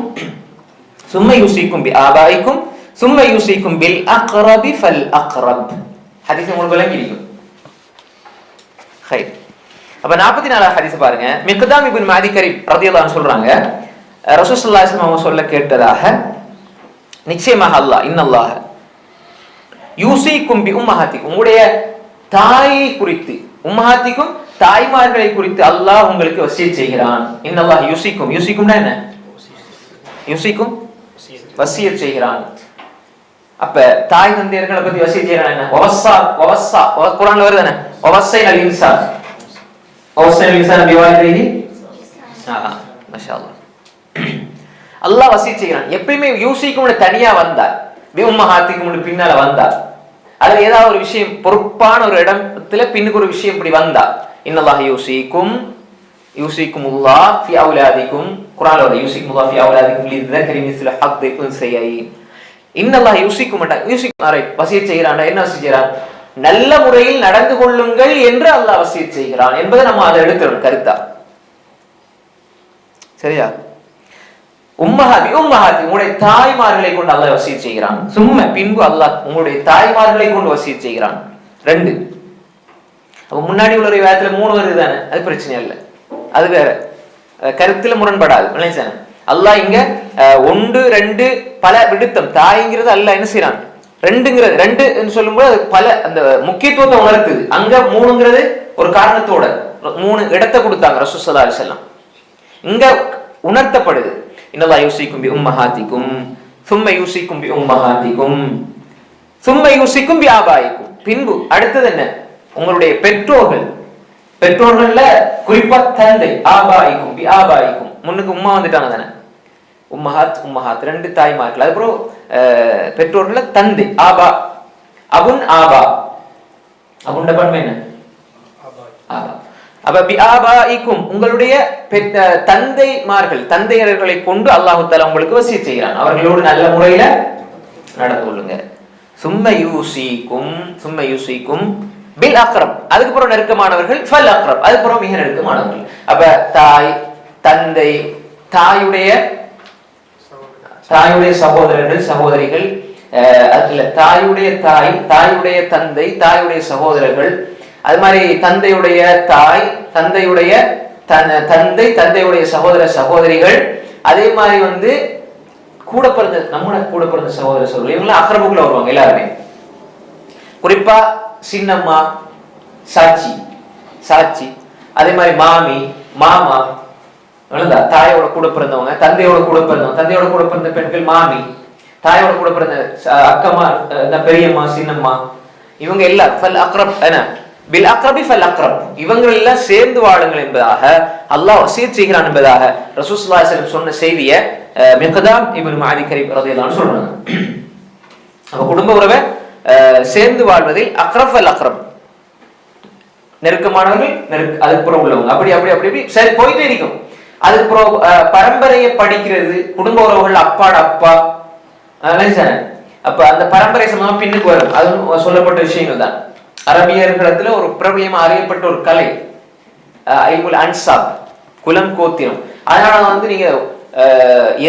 ثم يوصيكم بآبائكم ثم يوصيكم بالأقرب فالأقرب. ஹதீஸ் உங்களுக்கு விளங்கியிருக்கும். ஹைர். அப்ப 44வது ஹதீஸ் பாருங்க. மிக்தாம் இப்னு மாதி கரீப் ரலியல்லாஹு அன்ஹு சொல்றாங்க, ரசூல் ஸல்லல்லாஹு அலைஹி வஸல்லம் சொல்ல கேட்டதாக, நிச்சயமாக அல்லாஹ் இன்னல்லாஹ் யூஸீக்கும் பி உம்மஹாத்திக்கும், உங்களுடைய தாயை குறித்து, உம்மஹாத்திக்கும் தாய்மார்களை குறித்து அல்லாஹ் உங்களுக்கு வசியத் செய்கிறான். இன்னல்லாஹ் யூஸீக்கும், யூஸீக்கும்னா என்ன? யூஸீக்கும் வசியத் செய்கிறான். அப்ப தாய் தந்தையர்களை பத்தி வசியத் செய்கிறான் என்ன? வவஸ்ஸா குர்ஆன்ல வருது என்ன? வவஸ்ஸைனல் இன்சான் வவஸ்ஸைனல் இன்சான பிவாலிதைஹி. மாஷாஅல்லாஹ். அல்லாஹ் வசியத் செய்கிறான். எப்பயுமே யூஸீக்கும் தனியா வந்தார், பி உம்மஹாத்திக்கும் பின்னால வந்தார், அதுல ஏதாவது ஒரு விஷயம் பொறுப்பான ஒரு இடத்துல பின்னுக்கு ஒரு விஷயம் இப்படி வந்தா, இன்னல்லாஹ் யூஸிக்குமுல்லாஹ் ஃபி அவுலாதிக்கும், குர்ஆன்ல வருது யூஸிக்குமுல்லாஹ் ஃபி அவுலாதிக்கும் லிذكر مثل حظ الأنثيين. இன்னல்லாஹ் யூஸிக்கும் வசியத் செய்கிறான். என்ன வசியத் செய்கிறான்? நல்ல முறையில் நடந்து கொள்ளுங்கள் என்று அல்லாஹ் வசியத் செய்கிறான் என்பதை நம்ம அதை எடுத்துறோம் கருத்தா. சரியா? உம்மஹாதி உங்களுடைய தாய்மார்களை கொண்டு அல்லாஹ் வசியத் செய்கிறான். சும்மா பின்பு அல்லாஹ் உங்களுடைய தாய்மார்களை கொண்டு வசியத் செய்கிறான். 2. அப்ப முன்னாடி உள்ள விவாதத்துல 3 வருது தானே, அது பிரச்சனை இல்லை, அது வேற கருத்துல முரண்படாது. அல்லாஹ் இங்க 1 2 பல விடுத்தம். தாய்ங்கிறது அல்லாஹ் என்ன செய்யறான்? 2ங்கிறது 2 சொல்லும்போது அது பல அந்த முக்கியத்துவத்தை உணர்த்துது. அங்க 3ங்கிறது ஒரு காரணத்தோட 3 இடத்தை கொடுத்தாங்க ரசூல் ஸல்லல்லாஹு அலைஹி வஸல்லம். இங்க உணர்த்தப்படுது இன்னல்லாஹ் யூஸிக்கும் பி உம்மஹாத்திக்கும் சும்ம யூஸிக்கும் பி உம்மஹாத்திக்கும் சும்ம யூஸிக்கும் பி ஆபாயிக்கும். பின்பு அடுத்தது என்ன? உங்களுடைய பெற்றோர்கள்ல குறிப்பா தந்தை, ஆபாயிக்கும் பி ஆபாயிக்கும், முன்னுக்கு உம்மா வந்துட்டாங்க தானே, உம்மஹாத் 2 தாய்மார்கள், அதுக்கப்புறம் பெற்றோர்கள தந்தை ஆபா, அபுன் ஆபா, அபுண்ட பன்மை என்ன? ஆபா. அப்ப பி ஆபாயிக்கும் உங்களுடைய தந்தைமார்கள், தந்தையர்களை கொண்டு அல்லாஹ் தஆலா உங்களுக்கு வசியத் செய்கிறான், அவர்களோடு நல்ல முறையில நடந்து கொள்ளுங்க. சும்ம யூஸிக்கும் பில் அக்ரப், அதுக்கப்புறம் நெருக்கமானவர்கள், ஃபல் அக்ரப், அதுக்கப்புறம் மிக நெருக்கமானவர்கள். அப்ப தாய் தந்தை, தாயுடைய சகோதரர்கள் சகோதரிகள், அதுல தாயுடைய தாய், தாயுடைய தந்தை, தாயுடைய சகோதரர்கள், அது மாதிரி தந்தையுடைய தாய், தந்தையுடைய தந்தை, தந்தையுடைய சகோதர சகோதரிகள், அதே மாதிரி கூட பிறந்த கூட பிறந்த சகோதர சகோதரி, இவங்களாம் அக்ரபுக்குள்ள வருவாங்க எல்லாருமே. குறிப்பா சின்னம்மா, சாச்சி, சாட்சி. அதே மாதிரி மாமி, மாமா, தாயோட கூட பிறந்தவங்க, தந்தையோட கூட பிறந்தவங்க, தந்தையோட கூட பிறந்த பெண்கள் மாமி, தாயோட கூட பிறந்த அக்கம்மா, பெரியம்மா, சின்னம்மா, இவங்க எல்லாம் ஃபல் அக்ரப் என்ன பில் அக்ரபி ஃபல் அக்ரப், இவங்க எல்லாம் சேர்ந்து வாழுங்கள் என்பதாக அல்லாஹ் வசியத் செய்கிறான் என்பதாக ரசூலுல்லாஹி ஸல்லல்லாஹு அலைஹி வஸல்லம் சொன்ன செய்தியை மிக்தாம் இப்னு மாதி கரீப் ரலியல்லாஹு அன்ஹு சொல்றாங்க. அப்ப குடும்ப உறவை சேர்ந்து வாழ்வதில் அக்ரப் ஃபல் அக்ரப், நெருக்கமானவர்கள் அதுக்கப்புறம் உள்ளவங்க, அப்படி அப்படி அப்படி அப்படி சரி போயிட்டே இருக்கும். அதுக்கப்புறம் பரம்பரையை படிக்கிறது, குடும்ப உறவுகள் அப்பாட அப்பா, அப்ப அந்த பரம்பரை சம்பந்தமா பின்னுக்கு வரும். அது சொல்லப்பட்ட விஷயங்கள் தான். அரபியர்களத்துல ஒரு பிரபலியமா அறியப்பட்ட ஒரு கலை ஐமுல் அன்சாப், குலம் கோத்திரம். அதனால நீங்க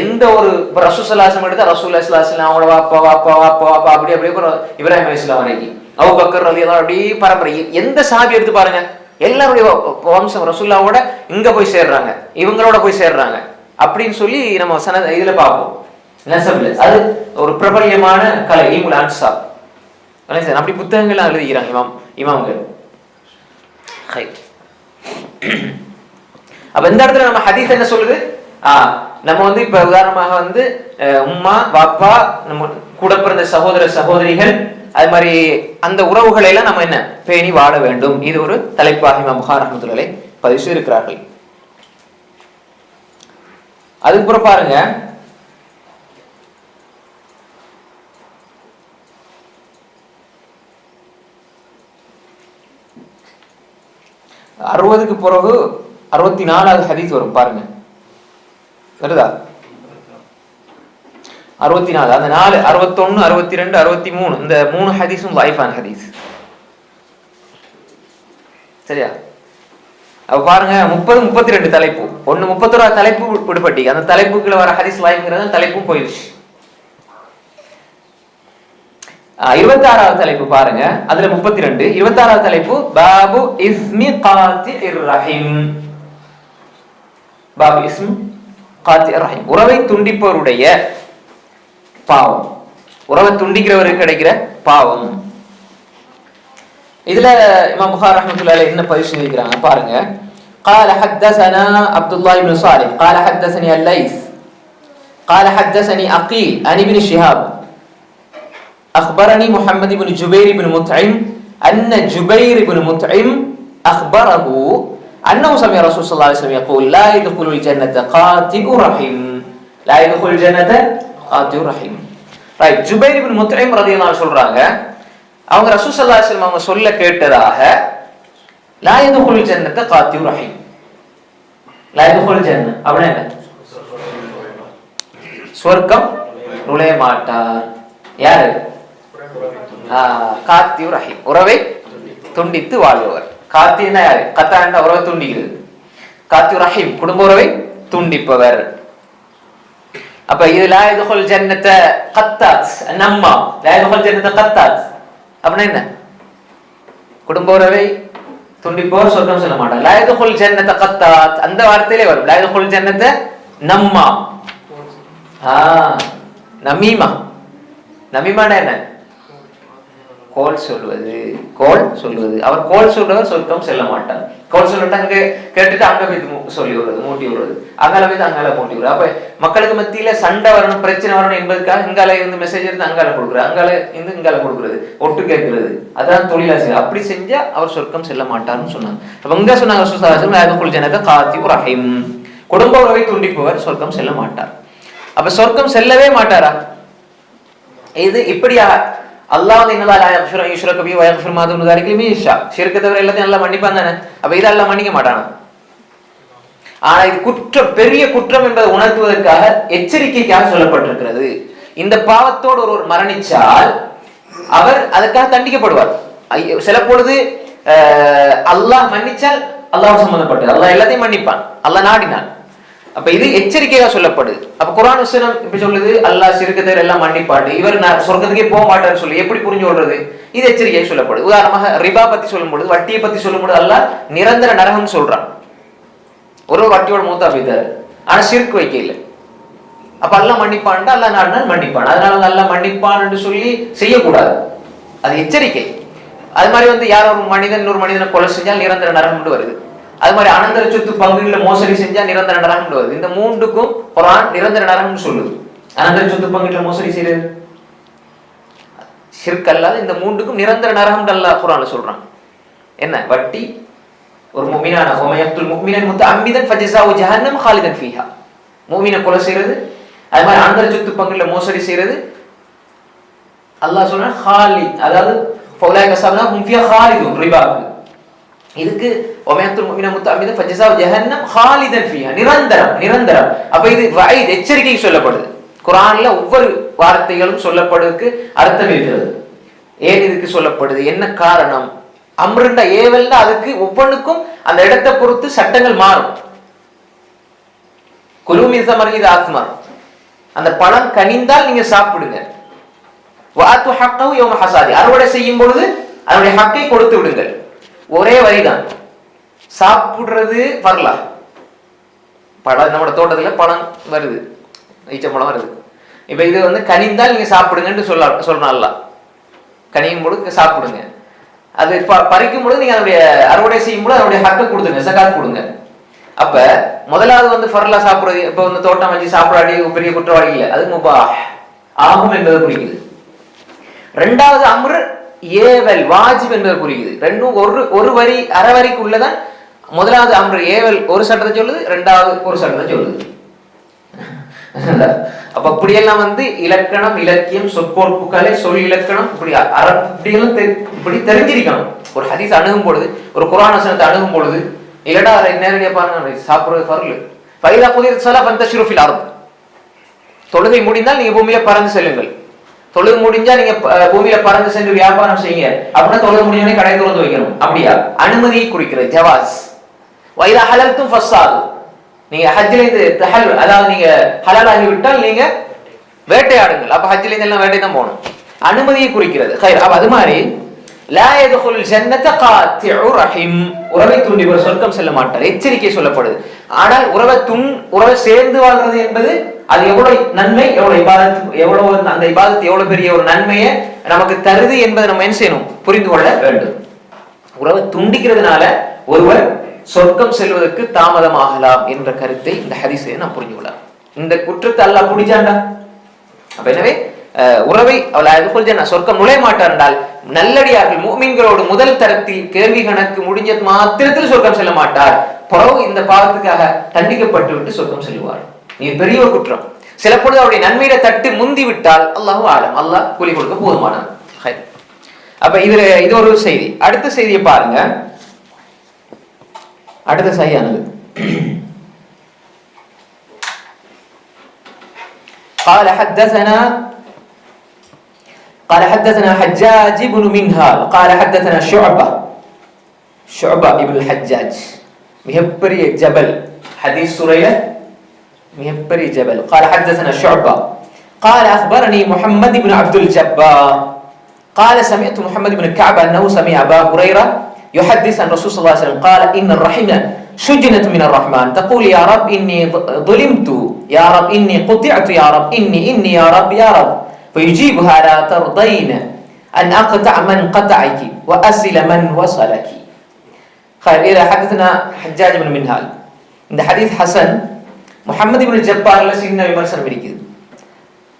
எந்த ஒரு ரசூலுல்லாஹி எடுத்தா ரசூலுல்லாஹி ஸல்லல்லாஹு அலைஹி வஸல்லம் அவங்களோட வாப்பா வாப்பா வாப்பா வாப்பா அப்படி அப்படியே இப்ராஹிம் அலைஹிஸ்ஸலாம் வரைக்கும், அபூபக்கர் ரலியல்லாஹு அப்படியே பரம்பரை, எந்த சஹாபி எடுத்து பாருங்க, எல்லாருடைய வம்சம் ரசூலுல்லாஹோட இங்க போய் சேர்றாங்க, இவங்களோட போய் சேர்றாங்க அப்படின்னு சொல்லி நம்ம இதுல பார்ப்போம். அது ஒரு பிரபல்யமான கலை ஈமுல் அன்சாப். அப்படி புத்தகங்கள்லாம் எழுதிக்கிறாங்க இமாம்கள். அப்ப இந்த இடத்துல நம்ம ஹதீஸ் என்ன சொல்லுது, நம்ம இப்ப உதாரணமாக உம்மா வாப்பா, நம்ம கூட பிறந்த சகோதர சகோதரிகள், அது மாதிரி அந்த உறவுகளை எல்லாம் நம்ம என்ன பேணி வாழ வேண்டும். இது ஒரு தலைப்பாக இமாம் புகாரி ரஹ்மத்துல்லாஹி அலைஹி பதிவு செய்திருக்கிறார்கள். அதுக்கப்புறம் பாருங்க, அறுபதுக்கு பிறகு 64வது ஹதீஸ் வரும் பாருங்க, வருதா? 64, அந்த 4, 61, 62, 63 இந்த 3 ஹதீஸும் லைஃபான ஹதீஸ். சரியா? அப்ப பாருங்க 30, 32 தலைப்பு, 1 31 தலைப்பு விடுபட்டி, அந்த தலைப்புக்குள்ள வர ஹதீஸ் லைஃப்ங்கிறது தலைப்பும் போயிடுச்சு. 26வது தலைப்பு பாருங்க, அதுல 32. 26வது தலைப்பு பாபு இஸ்மி காத்திஇர் ரஹீம். பாபு இஸ்மி காத்திஇர் ரஹீம், உறவை துண்டிப்பவருடைய பாவம், உறவை துண்டிக்கிறவருக்கு கிடைக்கிற பாவம். இதுல இமாம் புகாரி ரஹ்மத்துல்லாஹி அலைஹி என்ன பதிவு செய்திருக்காங்க பாருங்க. قال حدثنا عبد الله بن صالح قال حدثني الليث قال حدثني عقيل عن ابن شهاب أخبرني محمد بن جبير بن مطعم أن جبير بن مطعم أخبره أنه سمع رسول صلى الله عليه وسلم يقول لا يدخل الجنة قاطع رحم، لا يدخل الجنة قاطع رحم. ரைட், ஜுபைர் இப்னு முத்இம் ரலியல்லாஹு அன்ஹு சொல்றாங்க, அவங்க ரசூல் ஸல்லல்லாஹு அலைஹி வஸல்லம் அவங்க சொல்ல கேட்டதாக லா யதுகுல் ஜன்னத காத்திஉ ரஹீம். லா யதுகுல் ஜன்ன அப்படினா என்ன? சொர்க்கம் நுழைய மாட்டார் யாரு? காத்திஉ ரஹீம், உறவை துண்டித்து வாழ்பவர். காத்தினா யாரு? கத்தாண்டா உறவை துண்டிக்கிறது. காத்திஉ ரஹீம், குடும்ப உறவை துண்டிப்பவர். அப்ப இது லா யதுகுல் ஜன்னத கத்தாத் நம்மா, லா யதுகுல் ஜன்னத கத்தாத் அப்படினா என்ன? குடும்ப உறவை துண்டிப்பவர் சொர்க்கம் செல்ல மாட்டார். லா யதுகுல் ஜன்னத கத்தாத் அந்த வார்த்தையிலே வரும். லா யதுகுல் ஜன்னத நம்மா, நமீமா. நமீமானா என்ன? கோல் சொல்வது, கோல் சொல்வது. அவர் கோல் சொல்றவர் சொர்க்கம் செல்ல மாட்டார். கோல் சொல்லிட்டு அங்க கேட்டுட்டு அங்க போய் சொல்லி விடுறது, மூட்டி விடுறது, அங்கால போய் அங்கால மூட்டி விடுறது. அப்ப மக்களுக்கு மத்தியில சண்டை வரணும், பிரச்சனை வரணும் என்பதற்காக இங்கால இருந்து மெசேஜ் எடுத்து அங்கால கொடுக்குறது, அங்கால இருந்து இங்கால கொடுக்குறது, ஒட்டு கேட்கிறது, அதான் தொழிலா செய்ய. அப்படி செஞ்சா அவர் சொர்க்கம் செல்ல மாட்டார்னு சொன்னாங்க. அப்ப இங்க சொன்னாங்க குடும்ப உறவை துண்டிப்பவர் சொர்க்கம் செல்ல மாட்டார். அப்ப சொர்க்கம் செல்லவே மாட்டாரா? இது இப்படியா? அல்லாஹ் எல்லாத்தையும் நல்லா மன்னிப்பான் தானே? அப்ப இது எல்லாம் மன்னிக்க மாட்டானா? ஆனா இது குற்றம், பெரிய குற்றம் என்பதை உணர்த்துவதற்காக எச்சரிக்கைக்காக சொல்லப்பட்டிருக்கிறது. இந்த பாவத்தோடு ஒருவர் மரணிச்சால் அவர் அதற்காக தண்டிக்கப்படுவார். சில பொழுது அல்லாஹ் மன்னிச்சால் அல்லாஹ் சம்பந்தப்பட்டது, அல்லாஹ் எல்லாத்தையும் மன்னிப்பான், அல்லாஹ் நாடினான். அப்ப இது எச்சரிக்கையாக சொல்லப்படுது. அப்ப குர்ஆன் வசனம் இப்படி சொல்லுது, அல்லாஹ் ஷிர்க் எல்லாம் மன்னிப்பாடு, இவர் சொர்க்கத்துக்கே போக மாட்டார்னு சொல்லி எப்படி புரிஞ்சு கொள்றது? இது எச்சரிக்கையாக சொல்லப்படுது. உதாரணமாக ரிபா பத்தி சொல்லும் பொழுது, வட்டியை பத்தி சொல்லும் பொழுது அல்லாஹ் நிரந்தர நரகம் சொல்றான். ஒரு வட்டியோட மூத்தா போய்த்தாரு, ஆனா ஷிர்க் வைக்க இல்லை. அப்ப அல்லாஹ் மன்னிப்பான்டா, அல்லாஹ் நாடினால் மன்னிப்பான். அதனால அல்லாஹ் மன்னிப்பான் என்று சொல்லி செய்யக்கூடாது, அது எச்சரிக்கை. அது மாதிரி வந்து யார் ஒரு மனிதன் இன்னொரு மனிதனை கொலை செஞ்சால் நிரந்தர நரகம் வருது. அது மாதிரி அனந்தர சொத்து பங்குல மோசடி செஞ்சா நிரந்தர நரகம் வருது. இந்த மூன்றுக்கும் குர்ஆன் நிரந்தர நரகம் சொல்லுது. அனந்தர சொத்து பங்குல மோசடி செய்யறது ஷிர்க் அல்லாத இந்த மூன்றுக்கும் நிரந்தர நரகம் அல்லாஹ் குர்ஆன்ல சொல்றான். என்ன வட்டி, ஒரு முஃமினான வமயக்துல் முஃமினன் முத்தஅம்மிதன் ஃபஜஸாஉ ஜஹன்னம் ஹாலிதன் ஃபீஹா, முஃமினை கொலை செய்யறது, அது மாதிரி அனந்தர சொத்து பங்குல மோசடி செய்யறது அல்லாஹ் சொல்றான் ஹாலித், அதாவது ஃபௌலாயிக ஸஅப்னாஹும் ஃபியா ஹாலிதுன் ரிபாக்கு. இதுக்கு வமயக்துல் முஃமின முத்தஅம்மிதன் ஃபஜஸாஉ ஜஹன்னம் ஹாலிதன் ஃபீஹா, நிரந்தரம். அப்ப இது வஈத், எச்சரிக்கை சொல்லப்படுது. குர்ஆன்ல ஒவ்வொரு வார்த்தைகளும் சொல்லப்படுவதற்கு அர்த்தம் இருக்கிறது. ஏன் இதுக்கு சொல்லப்படுது, என்ன காரணம்? அம்ருண்ட ஏவல்னா அதுக்கு ஒவ்வொன்றுக்கும் அந்த இடத்தை பொறுத்து சட்டங்கள் மாறும். குலூமி ஸமரிஹி ஆஸ்மர், அந்த பழம் கனிந்தால் நீங்க சாப்பிடுங்க. வஆத்து ஹக்கஹு யௌம ஹஸாதி, அறுவடை செய்யும் பொழுது அதனுடைய ஹக்கை கொடுத்து விடுங்கள். ஒரே வரிதான். சாப்பிடுறது வரல, பழம் நம்ம தோட்டத்துல பழம் வருது, ஈச்சம்பழம் வருது. இப்ப இது வந்து கனிந்தால் நீங்க சாப்பிடுங்கன்னு சொல்றான்ல, கனியும் பொழுது சாப்பிடுங்க. அது பறிக்கும் பொழுது நீங்க அதனுடைய அறுவடை செய்யும் பொழுது அதனுடைய ஹக்கை கொடுத்துங்க, ஸகாத் கொடுங்க. அப்ப முதலாவது வந்து ஃபர்லா சாப்பிடுறது, இப்ப வந்து தோட்டம் வச்சு சாப்பிடாடி பெரிய குற்றவாளி இல்லை, அது முபாஹ் ஆகும் என்பது குறிக்குது. ரெண்டாவது அம்ரு ஏவல் வாஜிப் என்பது குறிக்குது. ரெண்டும் ஒரு வரி அரை வரிக்கு உள்ளதான். முதலாவது அம்ரு ஏவல் ஒரு சட்டத்தை சொல்லுது, ரெண்டாவது ஒரு சட்டத்தை சொல்லுது. அப்ப அப்படியெல்லாம் வந்து இலக்கணம், இலக்கியம், சொற்கோட்புக்களை, சொல் இலக்கணம் இப்படி தெரிஞ்சிருக்கணும். ஒரு ஹதீஸ் அணுகும் பொழுது, ஒரு குர்ஆன் வசனத்தை அணுகும் பொழுது, இல்லடா நேரடியா பாருங்க சாப்பிடுறது ஃபர்லு. ஃபைதா குதிரத் ஸலா ஃபந்தஷிரு ஃபில் அர்த், தொழுகை முடிந்தால் நீங்க பூமியில பறந்து செல்லுங்கள். தொழுகை முடிஞ்சா நீங்க பூமியில பறந்து சென்று வியாபாரம் செய்யுங்க அப்படின்னா தொழுகை முடிஞ்சோடனே கடை திறந்து வைக்கணும். அப்படியா? அனுமதியை குறிக்கிறது ஜவாஸ். வைதா ஹலல்தும் ஃபஸ்ஸாது, நீங்க ஹஜ்ல இருந்து தஹல், அதாவது நீங்க ஹலால் ஆகிவிட்டால் நீங்க வேட்டையாடுங்கள். அப்ப ஹஜ்ல இருந்து எல்லாம் வேட்டை தான் போகணும், அனுமதியை குறிக்கிறது. அப்ப அது மாதிரி லா யதுகுல் ஜன்னத காத்திஉ ரஹிம், உறவை துண்டிப்பவர் சொர்க்கம் செல்ல மாட்டார், எச்சரிக்கை சொல்லப்படுது. ஆனால் உறவை சேர்ந்து வாழ்றது என்பது அது எவ்வளவு நன்மை, எவ்வளவு இபாதத், எவ்வளவு அந்த இபாதத் எவ்வளவு பெரிய ஒரு நன்மையை நமக்கு தருது என்பதை நம்ம என்ன செய்யணும், புரிந்து கொள்ள வேண்டும். உறவை துண்டிக்கிறதுனால ஒருவர் சொர்க்கம் செல்வதற்கு தாமதமாகலாம் என்ற கருத்தை இந்த ஹதீஸை நாம் புரிஞ்சு கொள்ளலாம். இந்த குற்றத்தை அல்லாஹ் பிடிச்சாண்டா. அப்ப எனவே உறவை சொர்க்கம் நுழைய மாட்டார் என்றால் நல்லடியார்கள் முஃமின்களோடு முதல் தரத்தில் கேள்வி கணக்கு முடிஞ்ச மாத்திரத்தில் சொர்க்கம் செல்ல மாட்டார். பிறகு இந்த பாவத்துக்காக தண்டிக்கப்பட்டு விட்டு சொர்க்கம் செல்வார். இது பெரிய ஒரு குற்றம். சில பொழுது அவருடைய நன்மையில தட்டு முந்தி விட்டால் அல்லாஹு ஆலம், அல்லாஹ் கூலி கொடுக்க போதுமானது. அப்ப இது ஒரு செய்தி. அடுத்த செய்தியை பாருங்க, அடுத்த சரியானது. قال حدثنا حجاج بن منهال قال حدثنا شعبة ابن الحجاج மிகப்பெரிய ஜபல், ஹதீஸ் துறையில மிகப்பெரிய ஜபல். قال حدثنا شعبة قال أخبرني محمد بن عبد الجبار قال سمعت محمد بن كعب أنه سمع أبا هريرة يحدث عن رسول صلى الله عليه وسلم قال إن الرحم شجنة من الرحمن تقول يا رب إني ظلمت، يا رب إني قطعت، يا رب إني يا رب يا رب، فيجيبها لا ترضين أن أقطع من قطعك وأصل من وصلك. خير. إذا حدثنا حجاج بن منهال، இந்த حديث حسن. محمد بن الجبار لسنا விமர்சனம் இருக்குது.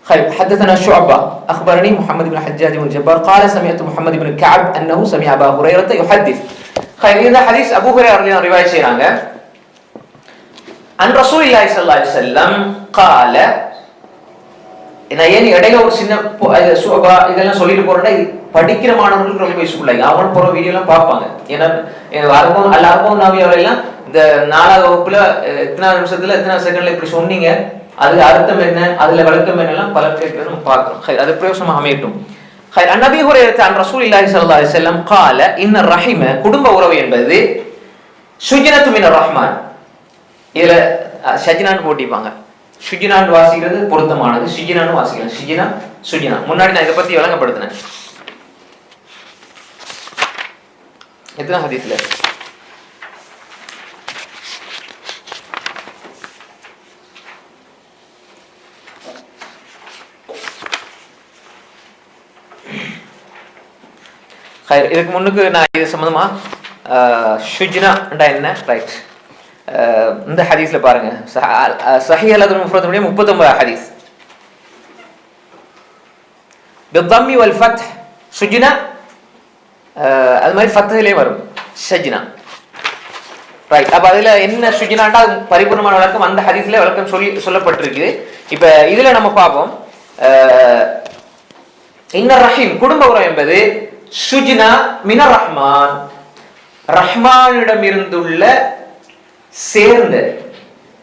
خير. حدثنا شعبة أخبرني محمد بن حجاج بن الجبار قال سمعت محمد بن كعب أنه سمع أبا هريرة يحدث. خير. إذا حديث أبو هريرة رواية செய்றாங்க. عن رسول الله صلى الله عليه وسلم قال. ஏன் இடையில ஒரு சின்ன இதெல்லாம் சொல்லிட்டு போறேன்னா படிக்கிற மாணவர்களுக்கு ரொம்ப யூஸ்ஃபுல்லா இருக்கு. அவங்க போற வீடியோ எல்லாம் பார்ப்பாங்க. ஏன்னா அல்லாஹ் நபி அவரெல்லாம் இந்த 4வது வகுப்புல எத்தனை நிமிஷத்துல எத்தனை செகண்ட்ல இப்படி சொன்னீங்க, அது அர்த்தம் என்ன, அதுல விளக்கம் என்னெல்லாம் பல கேட்கறது நம்ம பார்க்கிறோம். அது பிரயோசனமாக அமையட்டும். அன்னபி ஹுரைரா அன் ரசூலில்லாஹி ஸல்லல்லாஹு அலைஹி வஸல்லம் قال ان الرحم, குடும்ப உறவு என்பது சுஜ்னத்து மினர் ரஹ்மான். இதுல ஷஜ்னான் போட்டிப்பாங்க. சுஜினான் வாசிக்கிறது பொருத்தமானது, சுஜினான்னு வாசிக்கலாம். சுஜினா முன்னாடி நான் இதை பத்தி விளங்கப்படுத்தினேன். எத்தனை ஹதீஸ்ல இதுக்கு முன்னுக்கு நான் இது சம்பந்தமா ஷுஜ்னாண்டா என்ன ரைட் இந்த ஹதீஸ்ல பாருங்க, சஹீஹ் அல் முஃப்ரதுடைய 39 ஹதீஸ். பித்தம்மி வல் ஃபத்ஹ் ஷுஜ்னா, அது மாதிரி ஃபத்ஹிலே வரும் ஷஜ்னா. ரைட். அப்ப அதுல என்ன ஷுஜ்னாண்டா பரிபூர்ணமான விளக்கம் அந்த ஹதீஸ்ல விளக்கம் சொல்லப்பட்டிருக்குது. இப்ப இதுல நம்ம பார்ப்போம், இன்னர் ரஹீம் குடும்ப உறவு என்பது ஷுஜ்னா மினர் ரஹ்மான், ரஹ்மானிடம் இருந்துள்ள சேர்ந்த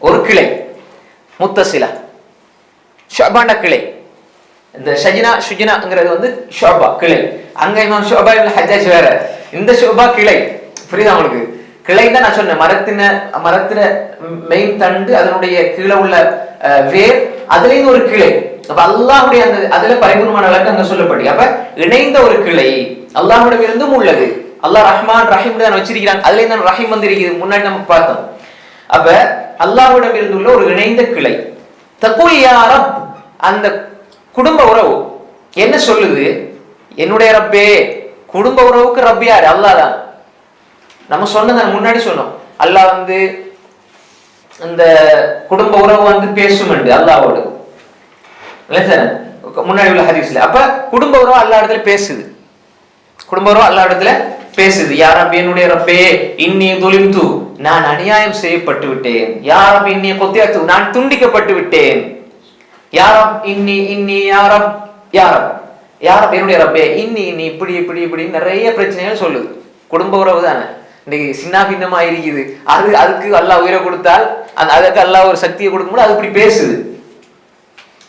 ஒரு கிளை, முத்தசிலா ஷுஅபாண்ட கிளை. இந்த ஷஜ்னா ஷுஜ்னாங்கிறது வந்து ஷுஅபா கிளை. அங்க இமாம் ஷுஅபா இப்னு ஹஜ்ஜாஜ் வேற, இந்த ஷுஅபா கிளை. புரியுதா உங்களுக்கு? கிளை தான் நான் சொன்னேன், மரத்தின மெயின் தண்டு, அதனுடைய கீழே உள்ள வேர், அதுலயும் ஒரு கிளை. அப்ப அல்லாஹ்வுடைய அந்த அதுல பரிபூர்ணமான விளக்கம் அங்க சொல்லப்படி. அப்ப இணைந்த ஒரு கிளை அல்லாஹ்விடம் இருந்தும் உள்ளது. அல்லாஹ் ரஹ்மான் ரஹீம் தான் வச்சிருக்கிறாங்க, அதுலயும் தான் ரஹீம் வந்து இருக்குது, முன்னாடி நம்ம பார்த்தோம். அப்ப அல்லாஹ்விடம் இருந்துள்ள ஒரு இணைந்த கிளை. தகுல் யா ரப், அந்த குடும்ப உறவு என்ன சொல்லுது? என்னுடைய ரப்பே. குடும்ப உறவுக்கு ரப் யாரு? அல்லாஹ் தான். நம்ம சொன்னதை முன்னாடி சொன்னோம், அல்லாஹ் வந்து இந்த குடும்ப உறவு வந்து பேசும் அல்லாஹ்வோடு, முன்னாடி உள்ள ஹதீஸ்ல. அப்ப குடும்ப உறவு அல்லாஹ் இடத்துல பேசுது, குடும்ப உறவு அல்லாஹ் இடத்துல பேசுது. யா ரப்பி, என்னுடைய ரப்பே, இன்னி துலிம்து, நான் அநியாயம் செய்யப்பட்டு விட்டேன். யா ரப்பி இன்னி குத்தியத்து, நான் துண்டிக்கப்பட்டு விட்டேன். யா ரப் இன்னி இன்னி யா ரப் யா ரப் யா ரப், என்னுடைய ரப்பே, இன்னி இன்னி இப்படி இப்படி இப்படி நிறைய பிரச்சனைகள் சொல்லுது. குடும்ப உறவு தானே இன்னைக்கு சின்ன பின்னமா இருக்குது. அதுக்கு அல்லாஹ் உயிரை கொடுத்தால் அதுக்கு அல்லாஹ் ஒரு சக்தியை கொடுக்கும்போது அது இப்படி பேசுது.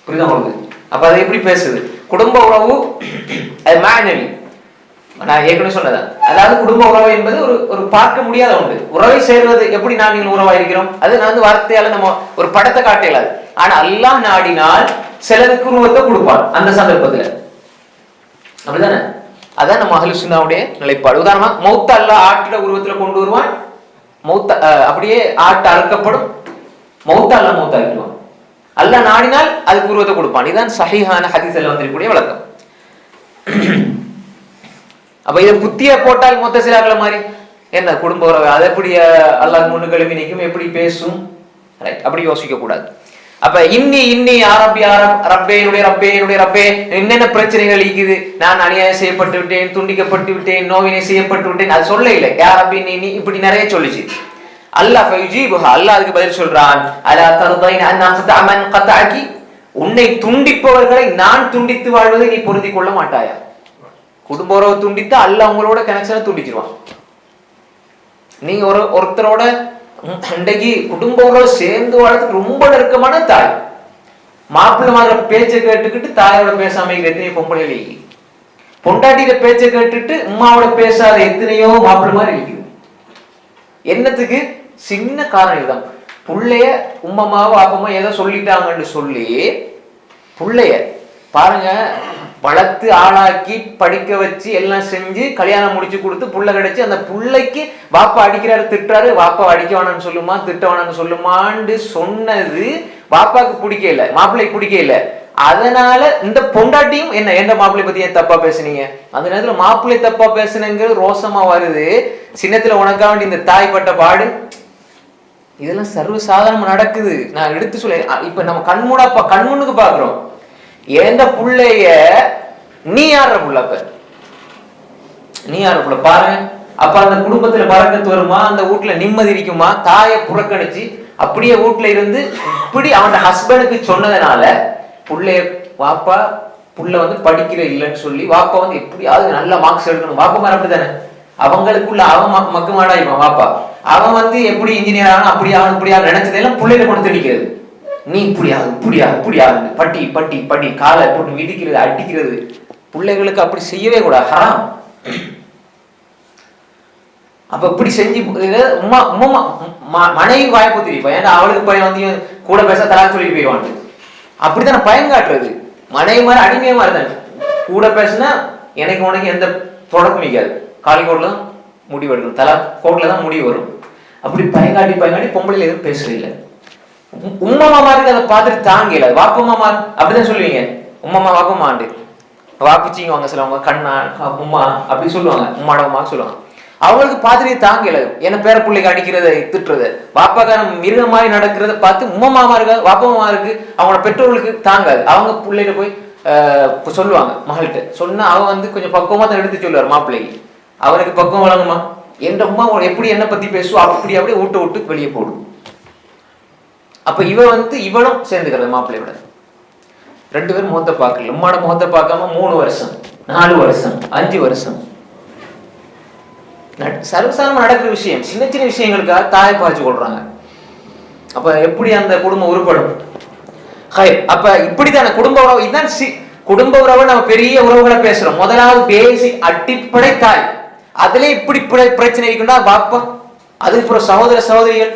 புரியுதா உங்களுக்கு? அப்ப அது எப்படி பேசுது? குடும்ப உறவு அது மானவி, நான் ஏற்கனவே சொன்னதான். அதாவது குடும்ப உறவு என்பது ஒரு பார்க்க முடியாத ஒன்று. உறவை சேர்வது எப்படி நான் நீங்கள் உறவா இருக்கிறோம், அது நான் வந்து வார்த்தையால நம்ம ஒரு படத்தை காட்டலாது. ஆனா அல்லாஹ் நாடினால் சிலருக்கு உருவத்தை கொடுப்பான் அந்த சந்தர்ப்பத்துல, அப்படிதானே? அதான் நம்ம அஹ்லு சுன்னாவுடைய நிலைப்பாடு. உதாரணமா மௌத்த அல்லாஹ் ஆட்டிட உருவத்துல கொண்டு வருவான், மௌத்த அப்படியே ஆட்டு அறுக்கப்படும், மௌத்த அல்லாஹ் மௌத்த ஆக்கிடுவான். அல்லாஹ் நாடினால் அதுக்கு உருவத்தை கொடுப்பான். இதுதான் சஹீஹான ஹதீஸ்ல வந்திருக்கக்கூடிய விளக்கம். அப்ப இதை புத்திய போட்டால் முத்தசிலாக்களை மாதிரி என்ன குடும்ப உறவு அதை எப்படி அல்லாஹ் முன்னு கழுவி நிற்கும், எப்படி பேசும்? ரைட், அப்படி யோசிக்க கூடாது. அப்ப இன்னி இன்னி யாரப் யாரப் ரப்பே, என்னுடைய ரப்பே, என்னுடைய ரப்பே, என்னென்ன பிரச்சனைகள் இருக்குது, நான் அநியாயம் செய்யப்பட்டு விட்டேன், துண்டிக்கப்பட்டு விட்டேன், நோவினை செய்யப்பட்டு விட்டேன், அது சொல்ல இல்லை. யாரப் இன்னி இப்படி நிறைய சொல்லிச்சு. அல்லாஹ் ஃபயுஜீபுஹா, அல்லாஹ் அதுக்கு பதில் சொல்றான், அலா தர்தைன அன் அக்தஅ மன் கதஅகி, உன்னை துண்டிப்பவர்களை நான் துண்டித்து வாழ்வதை நீ பொருந்திக் கொள்ள மாட்டாயா? குடும்ப உறவை துண்டித்தா அல்லாஹ் உங்களோட கனெக்ஷனை துண்டிச்சிருவான். நீங்க ஒருத்தரோட இன்றைக்கு குடும்ப உறவை சேர்ந்து வாழ்றதுக்கு ரொம்ப நெருக்கமான தாய், மாப்பிள்ளை மாதிரி பேச்சை கேட்டுக்கிட்டு தாயோட பேசாம எத்தனையோ பொம்பளை இல்லைங்க, பொண்டாட்டியில பேச்சை கேட்டுட்டு உமாவோட பேசாத எத்தனையோ மாப்பிள்ளை மாதிரி இருக்குது. என்னத்துக்கு? சின்ன காரணம் இதுதான். புள்ளைய உம்மமாவோ அப்பமா ஏதோ சொல்லிட்டாங்கன்னு சொல்லி புள்ளைய பாருங்க வளர்த்து ஆளாக்கி படிக்க வச்சு எல்லாம் செஞ்சு கல்யாணம் முடிச்சு கொடுத்து புள்ள கிடைச்சு அந்த புள்ளைக்கு வாப்பா அடிக்கிறாரு திட்டுறாரு, வாப்பா அடிக்க வேணாம்னு சொல்லுமா திட்ட வேணாம்னு சொல்லுமான்னு சொன்னது வாப்பாக்கு பிடிக்கல, மாப்பிள்ளை பிடிக்கல. அதனால இந்த பொண்டாட்டியும் என்ன மாப்பிள்ளை பத்தி ஏன் தப்பா பேசுனீங்க, அந்த நேரத்துல மாப்பிள்ளை தப்பா பேசுனங்கிறது ரோசமா வருது. சின்னத்துல உனக்கா வேண்டி இந்த தாய் பட்ட பாடு, இதெல்லாம் சர்வ சாதாரணமா நடக்குது. நான் எடுத்து சொல்ல, இப்ப நம்ம கண்முன்னுக்கு பாக்குறோம். எந்த புள்ளைய நீ யார புள்ள, அப்ப நீ யார புள்ள பாருங்க. அப்ப அந்த குடும்பத்துல பறக்கத்து வருமா, அந்த வீட்டுல நிம்மதி இருக்குமா? தாயை புறக்கணிச்சு அப்படியே வீட்டுல இருந்து இப்படி அவன் ஹஸ்பண்டுக்கு சொன்னதுனால புள்ளைய வாப்பா புள்ள வந்து படிக்கிற இல்லைன்னு சொல்லி வாப்பா வந்து எப்படியாவது நல்ல மார்க்ஸ் எடுக்கணும். வாப்பா மாதிரி அப்படித்தானே, அவங்களுக்குள்ள அவன் மக்கு மாடாயிப்பான். வாப்பா அவன் வந்து எப்படி இன்ஜினியர் ஆகணும், அப்படி ஆகணும் இப்படி ஆகணும் நினைச்சதெல்லாம் பிள்ளைகளை கொண்டு திணிக்கிறது. நீ இப்படியாகுது பட்டி பட்டி பட்டி காலை போட்டு மிதிக்கிறது அடிக்கிறது. பிள்ளைகளுக்கு அப்படி செய்யவே கூடாது, ஹராம். அப்ப இப்படி செஞ்சு மனைவி வாய்ப்பு தெரியும். ஏன்னா அவளுக்கு பையன் வந்து கூட பேச தலா சொல்லிட்டு போயிடுவான். அப்படித்தானே பயன் காட்டுறது. மனைவி மாதிரி அடிமையமா இருந்தாங்க. கூட பேசுனா எனக்கு உனக்கு எந்த தொடக்கம் வைக்காது, காலிக்கோட்ல தான் முடிவு எடுக்கணும், தலா கோட்ல தான் முடிவு வரும். அப்படி பயங்காட்டி பொம்பளையில எதுவும் பேசுறதில்லை. உம்மம்மா மாதிரி அதை பார்த்துட்டு தாங்கல. வாப்பம்மா அப்படிதான் சொல்லுவீங்க, உம்மம்மா வாப்பம்மாண்டு வாக்குச்சிங்குவாங்க சிலவங்க, கண்ணா உம்மா அப்படி சொல்லுவாங்க, உம்மாட உமா சொல்லுவாங்க. அவங்களுக்கு பார்த்துட்டு தாங்கல, என்ன பேர பிள்ளைக்கு அடிக்கிறத திட்டுறது, வாப்பாக்கார மிருக மாதிரி நடக்கிறத பார்த்து உம்மமாவா இருக்கா வாப்பமாவா இருக்கு அவங்களோட பெற்றோர்களுக்கு தாங்காது. அவங்க பிள்ளைகிட்ட போய் சொல்லுவாங்க, மகள்கிட்ட சொன்னா அவன் வந்து கொஞ்சம் பக்குவமா தான் எடுத்து சொல்லுவார் மாப்பிள்ளைக்கு, அவனுக்கு பக்குவம் வழங்குமா, என் அம்மா எப்படி என்ன பத்தி பேசுவா அப்படி அப்படியே ஊட்ட விட்டு வெளியே போடும். அப்ப இவ வந்து இவனும் சேர்ந்துக்கிறது மாப்பிள்ளையோட. 2 பேரும் முகத்தை பார்க்கல, உம்மாட முகத்தை பார்க்காம 3 வருஷம் 4 வருஷம் 5 வருஷம் சர்வசாதாரணமா நடக்கிற விஷயம். சின்ன சின்ன விஷயங்களுக்காக தாயை பாய்ச்சி கொள்றாங்க. அப்ப எப்படி அந்த குடும்பம் உருப்படும்? அப்ப இப்படித்தான குடும்ப உறவு. இதுதான் குடும்ப உறவை நம்ம பெரிய உறவுகளை பேசுறோம். முதலாவது பேசிக் அடிப்படை தாய். அதுல இப்படி பிரச்சனை இருக்குன்னா பாப்பா, அதுக்கப்புறம் சகோதர சகோதரிகள்.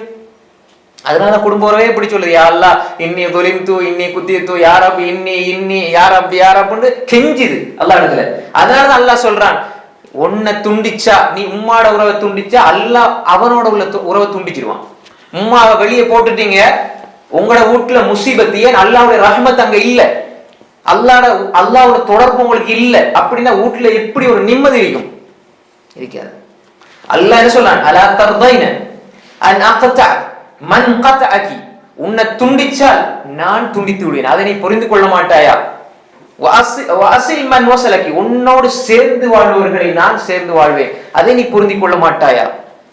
அதனால குடும்ப உறவே இப்படி சொல்லுது, யா அல்லாஹ் இன்னி தொலிம்து இன்னி குத்தியத்து யாரப் இன்னி இன்னி யாரப் யாரப்னு கெஞ்சுது அல்லாஹ் இடத்துல. அதனாலதான் அல்லாஹ் சொல்றான், உன்னை துண்டிச்சா, நீ உம்மாட உறவை துண்டிச்சா அல்லாஹ் அவனோட உள்ள உறவை துண்டிச்சிருவான். உம்மாவை வெளியே போட்டுட்டீங்க, உங்களோட வீட்டுல முசீபத், ஏன் அல்லாஹ்வுடைய ரஹ்மத் அங்க இல்ல, அல்லாஹ்வோட தொடர்பு உங்களுக்கு இல்ல அப்படின்னா வீட்டுல எப்படி ஒரு நிம்மதி இருக்கும்? இருக்காது. அல்லாஹ் என்ன சொல்றான், அலா தர்தைன அன் அக்தா மன் கதஅகி, உன்னை துண்டிச்சால் நான் துண்டித்து விடுவேன், அதை நீ புரிந்து கொள்ள மாட்டாயா? வஅஸில் மன் வஸலகி, உன்னோடு சேர்ந்து வாழ்வர்களை நான் சேர்ந்து வாழ்வேன், அதை நீ புரிந்து கொள்ள மாட்டாயா?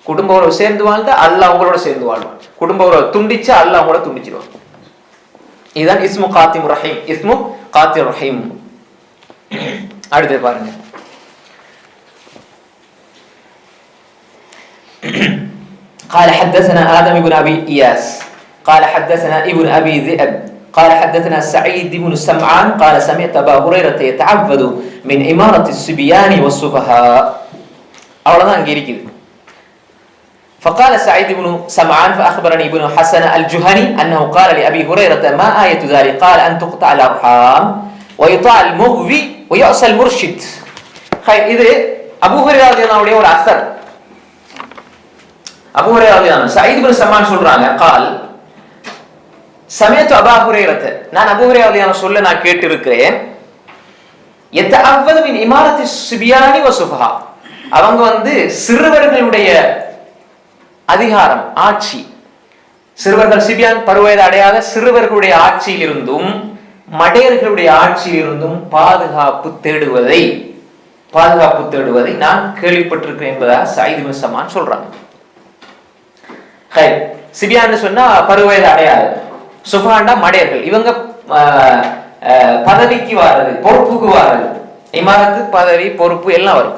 குடும்ப உறவு சேர்ந்து வாழ்ந்தா அல்லாஹ் உங்களோட சேர்ந்து வாழ்வான், குடும்ப உறவு துண்டிச்சா அல்லாஹ் உங்களோட துண்டிச்சிருவான். இதுதான் இஸ்மு காத்திம் ரஹீம், இஸ்மு காத்திம் ரஹீம். அடுத்து பாருங்க, قال حدثنا آدم بن أبي إياس قال حدثنا ابن أبي ذئب قال حدثنا سعيد بن سمعان قال سمعت أبا هريرة يتعوذ من إمارة الصبيان والسفهاء. அவ்வளவுதான் அங்க இருக்குது. فقال سعيد بن سمعان فأخبرني ابن حسن الجهني أنه قال لأبي هريرة ما آية ذلك؟ قال أن تقطع الأرحام ويطاع المغوي ويعصى المرشد. இது அபூ ஹுரைரா ரலியல்லாஹு அன்ஹு ஒரு அஸர். அபூ ஹுரைரா ரலியல்லாஹு அன்ஹு சயீத் இப்னு சம்மான் சொல்றாங்க, قال சமயத்து அபூ ஹுரைரா, நான் அபூ ஹுரைரா ரலியல்லாஹு அன்ஹு சொல்ல நான் கேட்டிருக்கிறேன், யதஅவது மின் இமாரத்தி சிபியானி வசுஃபஹா, அவங்க வந்து சிறுவர்களுடைய அதிகாரம் ஆட்சி, சிறுவர்கள் சிபியான் பருவயது அடையாத சிறுவர்களுடைய ஆட்சியில் இருந்தும் மடையர்களுடைய ஆட்சியில் இருந்தும் பாதுகாப்பு தேடுவதை நான் கேள்விப்பட்டிருக்கிறேன் என்பதாக சயீத் இப்னு சம்மான் சொல்றாங்க. சிபியான்னு சொன்னா பருவயது அடையாத, சுஃபாண்டா மடையர்கள். இவங்க பதவிக்கு வாரது, பொறுப்புக்கு வாரது, இமாரத்து பதவி பொறுப்பு எல்லாம் வரும்.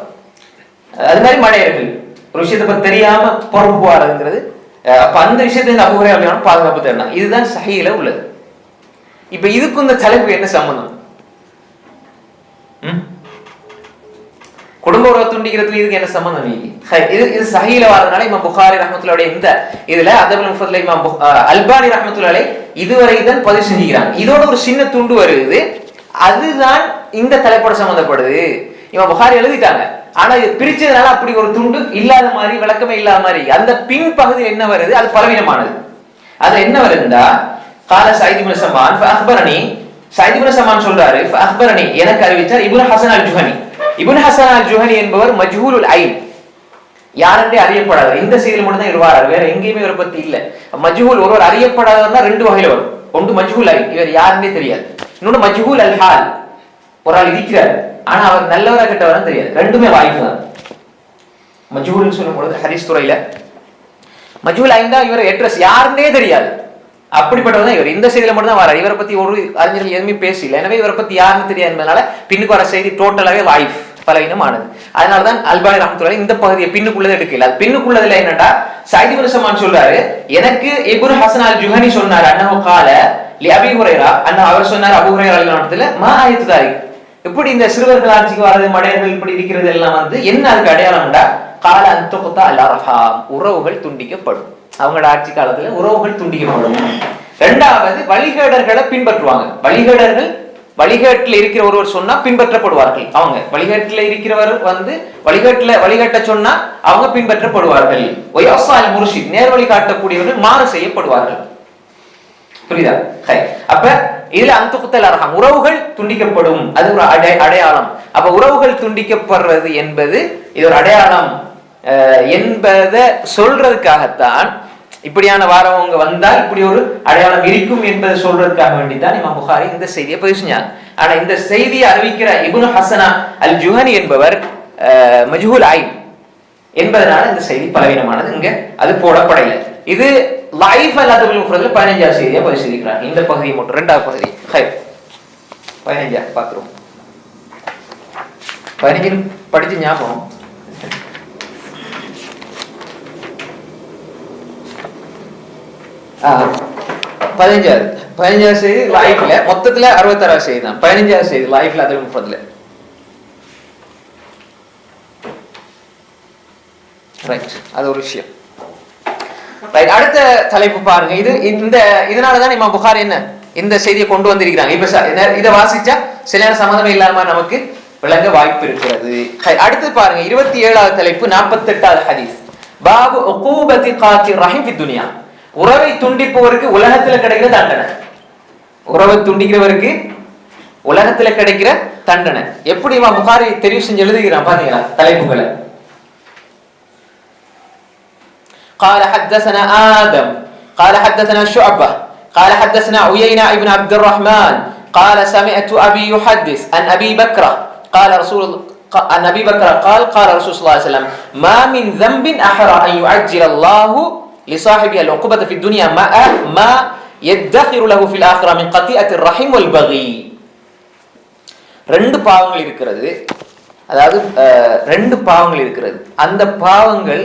அது மாதிரி மடையர்கள் ஒரு விஷயத்தை பத்தி தெரியாம பொறுப்பு வாரதுங்கிறது. அப்ப அந்த விஷயத்தை அபூ ஹுரைரா ரலியல்லாஹு அன்ஹு பாதுகாப்பு தேடினாங்க. இதுதான் சஹீஹ்ல உள்ளது. இப்ப இதுக்கு இந்த தலைப்பு என்ன சம்பந்தம்? குடும்ப உறவை துண்டிக்கிறதுக்கு இதுக்கு என்ன சம்பந்தம்? இது சஹீஹ்ல வரதுனால இமாம் புகாரி ரஹ்மத்துல்லாஹி இந்த இதுல அதபுல் முஃபத்ல இமாம் அல்பானி ரஹ்மத்துல்லாஹி இதுவரை தான் பதிவு செஞ்சுக்கிறாங்க. இதோட ஒரு சின்ன துண்டு வருது, அதுதான் இந்த தலைப்போட சம்பந்தப்படுது. இமாம் புகாரி எழுதிட்டாங்க, ஆனா இது பிரிச்சதுனால அப்படி ஒரு துண்டு இல்லாத மாதிரி, விளக்கமே இல்லாத மாதிரி. அந்த பின் பகுதியில் என்ன வருது, அது பலவீனமானது. அதுல என்ன வருதுண்டா, கால சயீத் இப்னு சம்மான் ஃபஅக்பரனி, சயீத் இப்னு சம்மான் சொல்றாரு, ஃபஅக்பரனி எனக்கு அறிவித்தார் இப்னு ஹஸன் அல் ஜுஹனி. இப்னு ஹஸன் அல் ஜுஹனி என்பவர் மஜ்ஹூலுல் ஐன், யாரென்றே அறியப்படாதவர். இந்த செய்தியில் மட்டும் தான் இருவார், வேற எங்கேயுமே இவரை பத்தி இல்ல. மஜ்ஹூல் ஒருவர் அறியப்படாதவர்னா 2 வகையில வரும். ஒன்று மஜ்ஹூல் ஐன், இவர் யாருன்னே தெரியாது. இன்னொன்று மஜ்ஹூல் அல் ஹால், ஒரு ஆள் இருக்கிறார் ஆனா அவர் நல்லவரா கெட்டவரா தெரியாது. ரெண்டுமே வாய்ப்பு தான். மஜ்ஹூல்னு சொல்லும் பொழுது ஹதீஸ் துறையில மஜ்ஹூல் ஐந்தா இவர் அட்ரஸ் யாருன்னே தெரியாது, அப்படிப்பட்டவர் தான் இவர். இந்த செய்தியில மட்டும் தான் வரார். இவரை பத்தி ஒரு அறிஞர்கள் எதுவுமே பேசல, எனவே இவரை பத்தி யாருன்னு தெரியாது என்பதனால பின்னுக்கு வர செய்தி டோட்டலாவே வாய்ப்பு பலவீனமானது. அதனாலதான் அல்பானி ரஹ்மத்துல்லாஹி இந்த பகுதியை பின்னுக்குள்ளதை எடுக்கல. அது பின்னுக்குள்ளதுல என்னடா, சயீத் இப்னு சம்மான் சொல்றாரு, எனக்கு இப்னு ஹஸன் அல் ஜுஹனி சொன்னார், அன்னஹு கால லி அபீ ஹுரைரா, அவர் சொன்னார் அபூ ஹுரைரா ரலியல்லாஹு அன்ஹு, மா ஆயத்து தாரிக், இப்படி இந்த சிறுவர்கள் ஆட்சிக்கு வர்றது, மடையர்கள் இப்படி இருக்கிறது எல்லாம் வந்து என்ன அதுக்கு அடையாளம்டா, கால அன்துக்தா அல் அர்ஹாம், உறவுகள் துண்டிக்கப்படும். அவங்களோட ஆட்சி காலத்துல உறவுகள் துண்டிக்கப்படும். 2வது வழிகேடர்களை பின்பற்றுவாங்க. வழிகேட்டில் இருக்கிற ஒருவர் சொன்னா பின்பற்றப்படுவார்கள். அவங்க வழிகேட்டில் இருக்கிறவர் வந்து வழிகேட்ட சொன்னா அவங்க பின்பற்றப்படுவார்கள். வயசால் முர்ஷித், நேர்வழி காட்டக்கூடியவர்கள் மாறு செய்யப்படுவார்கள். புரியுதா? அப்ப இதுல அந்துகுத்தல் அர்ஹம் உறவுகள் துண்டிக்கப்படும், அது ஒரு அடையாளம். அப்ப உறவுகள் துண்டிக்கப்படுறது என்பது இது ஒரு அடையாளம் என்பதை சொல்றதுக்காகத்தான் இப்படியான வாரவங்க வந்தால் இப்படி ஒரு அடையாளம் இருக்கும் என்பதை சொல்றதுக்காக வேண்டித்தான் இமாம் புகாரி இந்த செய்தியை பதிவு செஞ்சாங்க. ஆனா இந்த செய்தியை அறிவிக்கிற இப்னு ஹசனா அல் ஜுஹனி என்பவர் மஜ்ஹூல் ஐன் என்பதனால இந்த செய்தி பலவீனமானது, இங்க அது போடப்படலை. இது லைஃப் அல்லாத 15வது செய்தியை பதிவு செய்திருக்கிறார். இந்த பகுதியை மட்டும், இரண்டாவது பகுதி 15 பார்த்துருவோம். 15 படிச்சு ஞாபகம். பதினஞ்சாவது செய்தி லைஃப்ல, மொத்தத்துல 66வது செய்தி தான். 15வது செய்தி லைஃப்ல அது 30ல. ரைட், அது ஒரு விஷயம். ரைட், அடுத்த தலைப்பு பாருங்க. இது இதனாலதான் இமாம் புகாரி என்ன இந்த செய்தியை கொண்டு வந்திருக்கிறாங்க. இப்ப இதை வாசிச்சா சில நேரம் சம்மந்தமே இல்லாம நமக்கு விளங்க வாய்ப்பு இருக்கிறது. அடுத்து பாருங்க 27வது தலைப்பு 48வது ஹதீஸ். பாபு உகூபதி காத்திர் ரஹீம் ஃபி துன்யா. உறவை துண்டிப்பவருக்கு உலகத்துல கிடைக்கிற தண்டனை. உறவை துண்டிக்கிறவருக்கு உலகத்துல கிடைக்கிற தண்டனை எப்படி இமாம் புகாரி தெரிவு செஞ்சு எழுதுகிறான் பாத்தீங்களா தலைப்புகளை. قال حدثنا آدم قال حدثنا شعبة قال حدثنا عيينة ابن عبد الرحمن قال سمعت أبي يحدث عن أبي بكر قال رسول عن أبي بكر قال رسول الله صلى الله عليه وسلم ما من ذنب أحرى أن يعجل الله لصاحبه العقوبة في الدنيا ما يدخر له في الآخرة من قطيعة الرحم والبغي. ரெண்டு பாவங்கள் இருக்கிறது, அதாவது ரெண்டு பாவங்கள் இருக்கிறது. அந்த பாவங்கள்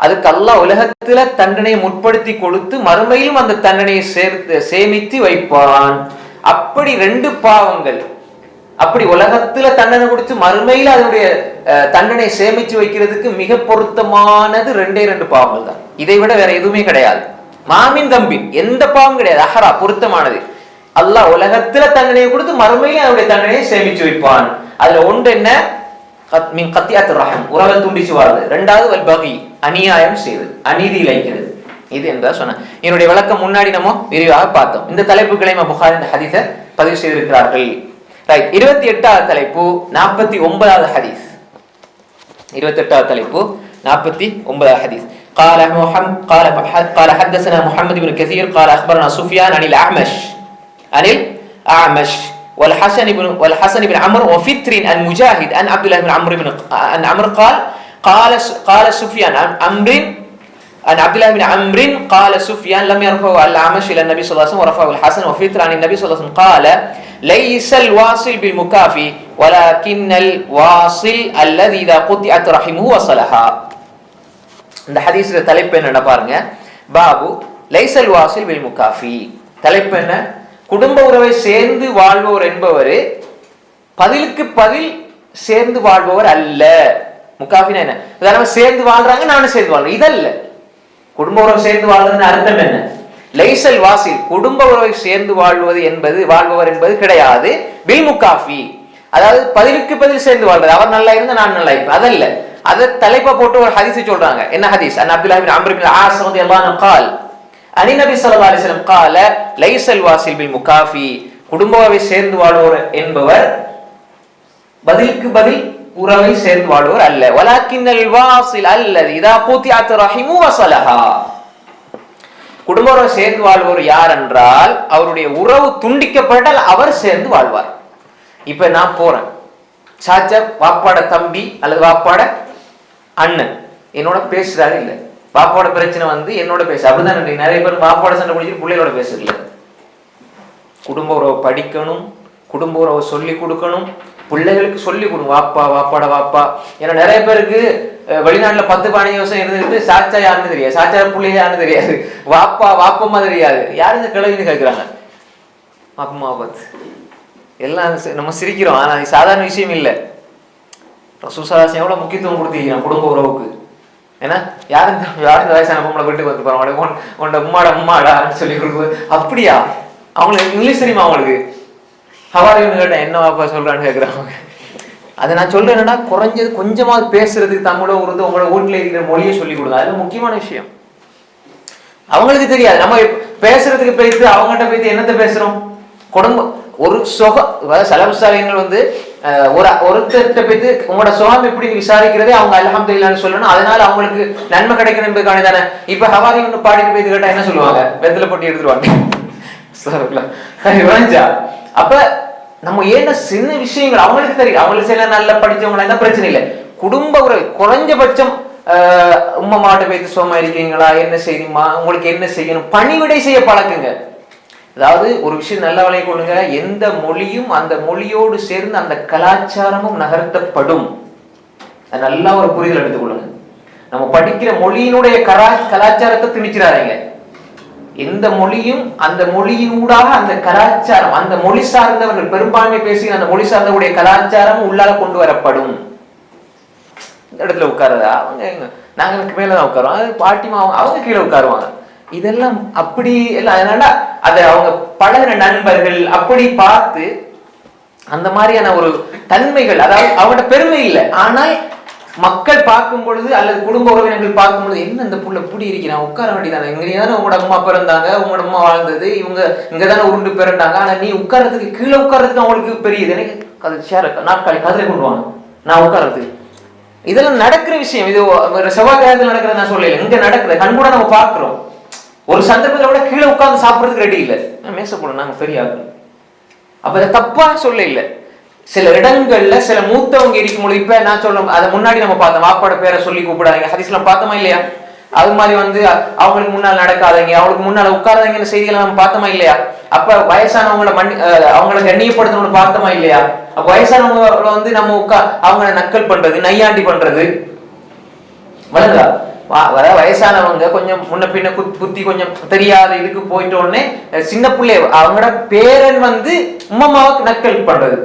அதுக்கு அல்லாஹ் உலகத்துல தண்டனையை முற்படுத்தி கொடுத்து மறுமையிலும் அந்த தண்டனையை சேமித்து வைப்பான். அப்படி ரெண்டு பாவங்கள், அப்படி உலகத்துல தண்டனை கொடுத்து மறுமையில அதனுடைய தண்டனை சேமிச்சு வைக்கிறதுக்கு மிக பொருத்தமானது ரெண்டு பாவங்கள் தான். இதை விட வேற எதுவுமே கிடையாது. மாமின் தம்பின் எந்த பாவம் கிடையாது. அஹரா பொருத்தமானது. அல்லாஹ் உலகத்துல தண்டனையை கொடுத்து மறுமையில அதனுடைய தண்டனையை சேமிச்சு வைப்பான். அதுல ஒன்று என்ன? மின் கத்தியாத்து ரஹம் உறவை துண்டிச்சு வாழ்றது. ரெண்டாவது வல் பகி அநியாயம் செய்வது, அநீதி இழைக்கிறது. இது என்றா சொன்ன என்னுடைய விளக்கம் முன்னாடி நம்ம விரிவாக பார்த்தோம். இந்த தலைப்புகளை புகாரி இந்த ஹதீஸை பதிவு செய்திருக்கிறார்கள். ரைட், 28வது தலைப்பு 49வது ஹதீஸ். 28வது தலைப்பு 49வது ஹதீஸ். قال حدثنا محمد بن كثير قال اخبرنا سفيان عن الاعمش والحسن بن عمرو وفطر عن مجاهد عن عبد الله بن عمرو قال سفيان عن عمرو عن عبد الله بن عمرو قال سفيان لم يرفعه الأعمش إلى النبي صلى الله عليه وسلم ورفعه الحسن وفطر عن النبي صلى الله عليه وسلم قال ليس الواصل بالمكافي ولكن الواصل الذي إذا قطعت رحمه وصلها. இந்த ஹதீஸ்ல தலைப்பு என்ன பாருங்க. பாபு லைசல் வாசில் பில் முகாஃபி. தலைப்பு என்ன? குடும்ப உறவை சேர்ந்து வாழ்பவர் என்பவர் பதிலுக்கு பதில் சேர்ந்து வாழ்பவர் அல்ல. முகாஃபினா என்ன? உதாரணமா சேர்ந்து வாழ்றாங்க, நானும் சேர்ந்து வாழ்றேன், இதல்ல. குடும்ப உறவை சேர்ந்து வாழ்றதுன்னு அர்த்தம் என்ன? லைசல் வாசில் குடும்ப உறவை சேர்ந்து வாழ்பவர் என்பது கிடையாது. பில் முகாஃபி அதாவது பதிலுக்கு பதில் சேர்ந்து வாழ்றது. அவர் நல்லா இருந்தா நான் நல்லா இருப்பேன், அதல்ல. அதை தலைப்பை போட்டு ஒரு ஹதீஸ் சொல்றாங்க. என்ன ஹதீஸ்? அன் அப்துல்லாஹ் பின் அம்ர் பின் ஆஸ் ரலியல்லாஹு அன்ஹு قال அனி நபி ஸல்லல்லாஹு அலைஹி வஸல்லம் قال லைஸல் வாசில் பில் முகாஃபி குடும்பவை சேர்ந்து வாழ்வோர் என்பவர் பதிலுக்கு பதில் உறவை சேர்ந்து வாழ்வோர் அல்ல. வலாக்கின்னல் வாசில் அல்லதி இதா குத்திஅத் ரஹிமு வஸலஹா. குடும்ப உறவை சேர்ந்து வாழ்வோர் யார் என்றால் அவருடைய உறவு துண்டிக்கப்பட்டால் அவர் சேர்ந்து வாழ்வார். இப்ப நான் போறேன், சாச்சா வாப்பாட தம்பி அல்லது வாப்பாட அண்ணன் என்னோட பேசுறாரு இல்ல, பாப்பாவோட பிரச்சனை வந்து என்னோட பேச அப்படிதான். நிறைய பேர் பாப்பாவோட சண்டை பிடிச்சிட்டு பிள்ளைகளோட பேசுறதில்ல. குடும்ப உறவை படிக்கணும், குடும்ப உறவை சொல்லி கொடுக்கணும், பிள்ளைகளுக்கு சொல்லி கொடுங்க. வாப்பாட வாப்பா. ஏன்னா நிறைய பேருக்கு வெளிநாட்டுல 10-15 வருஷம் இருந்துட்டு சாச்சா யாருன்னு தெரியாது, சாச்சா பிள்ளை யாருன்னு தெரியாது, வாப்பம்மா தெரியாது, யாரு இந்த கிழவின்னு கேட்கிறாங்க. வாப்பம்மா பார்த்து எல்லாம் நம்ம சிரிக்கிறோம், ஆனா அது சாதாரண விஷயம் இல்லை. ரசூலுல்லாஹி எவ்வளவு முக்கியத்துவம் கொடுத்திருக்கிறான் குடும்ப உறவுக்கு. ஏன்னா யாரு இந்த வயசான பொம்பளை வீட்டுக்கு வந்து பாருங்க, உன்னோட உம்மாடான்னு சொல்லி கொடுக்குது. அப்படியா? அவங்களுக்கு இங்கிலீஷ் தெரியுமா? அவங்களுக்கு ஹவாரின்னு கேட்டேன், என்ன வாப்பா சொல்றான்னு கேட்குறாங்க. அதை நான் சொல்றேன் என்னன்னா, குறைஞ்சது கொஞ்சமாவது பேசுறதுக்கு தமிழோ உங்களோட வீட்டில் இருக்கிற மொழியை சொல்லி கொடுங்க. அது முக்கியமான விஷயம். அவங்களுக்கு தெரியாது. நம்ம பேசுறதுக்கு போயிட்டு அவங்ககிட்ட போயிட்டு என்னத்தை பேசுறோம்? குடும்பம் ஒரு செலவுசாலிகள் வந்து ஒருத்தர்கிட்ட போயிட்டு உங்களோட சுகம் எப்படி விசாரிக்கிறதே அவங்க அல்ஹம்துலில்லாஹ்னு சொல்லணும். அதனால அவங்களுக்கு நன்மை கிடைக்கணும் என்பதுக்கான தானே. இப்ப ஹவாரி ஒன்று பாடிட்டு போயிட்டு கேட்டா என்ன சொல்லுவாங்க? வெத்தலை போட்டி எடுத்துருவாங்க. அப்ப நம்ம ஏன்னா சின்ன விஷயங்கள் அவங்களுக்கு தெரியும். அவங்களுக்கு சில நல்லா படிச்சவங்களா இருந்தா பிரச்சனை இல்லை. குடும்ப உறவு குறைஞ்சபட்சம் உம்மா மாட்ட போயிட்டு சுகமா இருக்கீங்களா, என்ன செய்யுமா, உங்களுக்கு என்ன செய்யணும், பணிவிடை செய்ய பழக்குங்க. அதாவது ஒரு விஷயம் நல்ல வழியை கொள்ளுங்க, எந்த மொழியும் அந்த மொழியோடு சேர்ந்து அந்த கலாச்சாரமும் நகர்த்தப்படும். நல்லா ஒரு புரிதல் எடுத்துக்கொள்ளுங்க. நம்ம படிக்கிற மொழியினுடைய கலாச்சாரத்தை திணிச்சிடாதீங்க. எந்த மொழியும் அந்த மொழியினூடாக அந்த கலாச்சாரம், அந்த மொழி சார்ந்தவர்கள் பெரும்பான்மை பேசுகிற அந்த மொழி சார்ந்தவுடைய கலாச்சாரம் உள்ளால கொண்டு வரப்படும். இந்த இடத்துல உட்காரதா அவங்க நாங்களுக்கு மேலதான் உட்காருவோம், பாட்டிமா அவங்க கீழே உட்காருவாங்க. இதெல்லாம் அப்படி எல்லாம். அதனால அதை அவங்க பழகிற நண்பர்கள் அப்படி பார்த்து அந்த மாதிரியான ஒரு தன்மைகள், அதாவது அவங்களோட பெருமை இல்லை, ஆனால் மக்கள் பார்க்கும் பொழுது அல்லது குடும்ப உறவினர்கள் பார்க்கும் பொழுது என்ன இந்த புள்ள இப்படி இருக்கிறான், உட்கார வேண்டியதானே, இங்கதானே உங்களோட அம்மா பிறந்தாங்க, உங்களோட அம்மா வாழ்ந்தது, இவங்க இங்கதானே உருண்டு பிறந்தாங்க, ஆனா நீ உட்காரத்துக்கு கீழே உட்காரத்துக்கு அவங்களுக்கு பெரியது. எனக்கு சேர நாட்காலி கதிரை கொண்டு வாங்க நான் உட்காரத்துக்கு. இதெல்லாம் நடக்கிற விஷயம். இது செவ்வாய்க்கிழமையில் நடக்கிறத நான் சொல்லல, இங்க நடக்குது, கண்கூட நம்ம பார்க்கிறோம். ஒரு சந்தர்ப்பத்தில் கூட கீழே உட்கார்ந்து சாப்பிடுறதுக்கு ரெடி இல்லை, மேச போடணும் நாங்க பெரிய ஆட்கள். அப்ப அதை தப்பா சொல்ல இல்லை. சில இடங்கள்ல சில மூத்தவங்க இருக்கும்போது, இப்ப நான் சொல்ல அதை முன்னாடி நம்ம பார்த்தோம், வாப்பாட பேரை சொல்லி கூப்பிடாதீங்க, ஹதீஸ்லாம் பார்த்தோமா இல்லையா? அது மாதிரி வந்து அவங்களுக்கு முன்னால் நடக்காதீங்க, அவங்களுக்கு முன்னால உட்காராதீங்கன்னு செய்திகளை நம்ம பார்த்தோமா இல்லையா? அப்ப வயசானவங்களை அவங்களை கண்ணியப்படுத்தணும்னு பார்த்தோமா இல்லையா? அப்ப வயசானவங்களை வந்து நம்ம அவங்களை நக்கல் பண்றது, நையாண்டி பண்றது வளர்ந்தா வயசானவங்க கொஞ்சம் முன்ன பின்ன புத்தி கொஞ்சம் தெரியாத இதுக்கு போயிட்ட உடனே சின்ன பிள்ளை அவங்களோட பேரன் வந்து உம்மாவுக்கு நக்கல் பண்றது,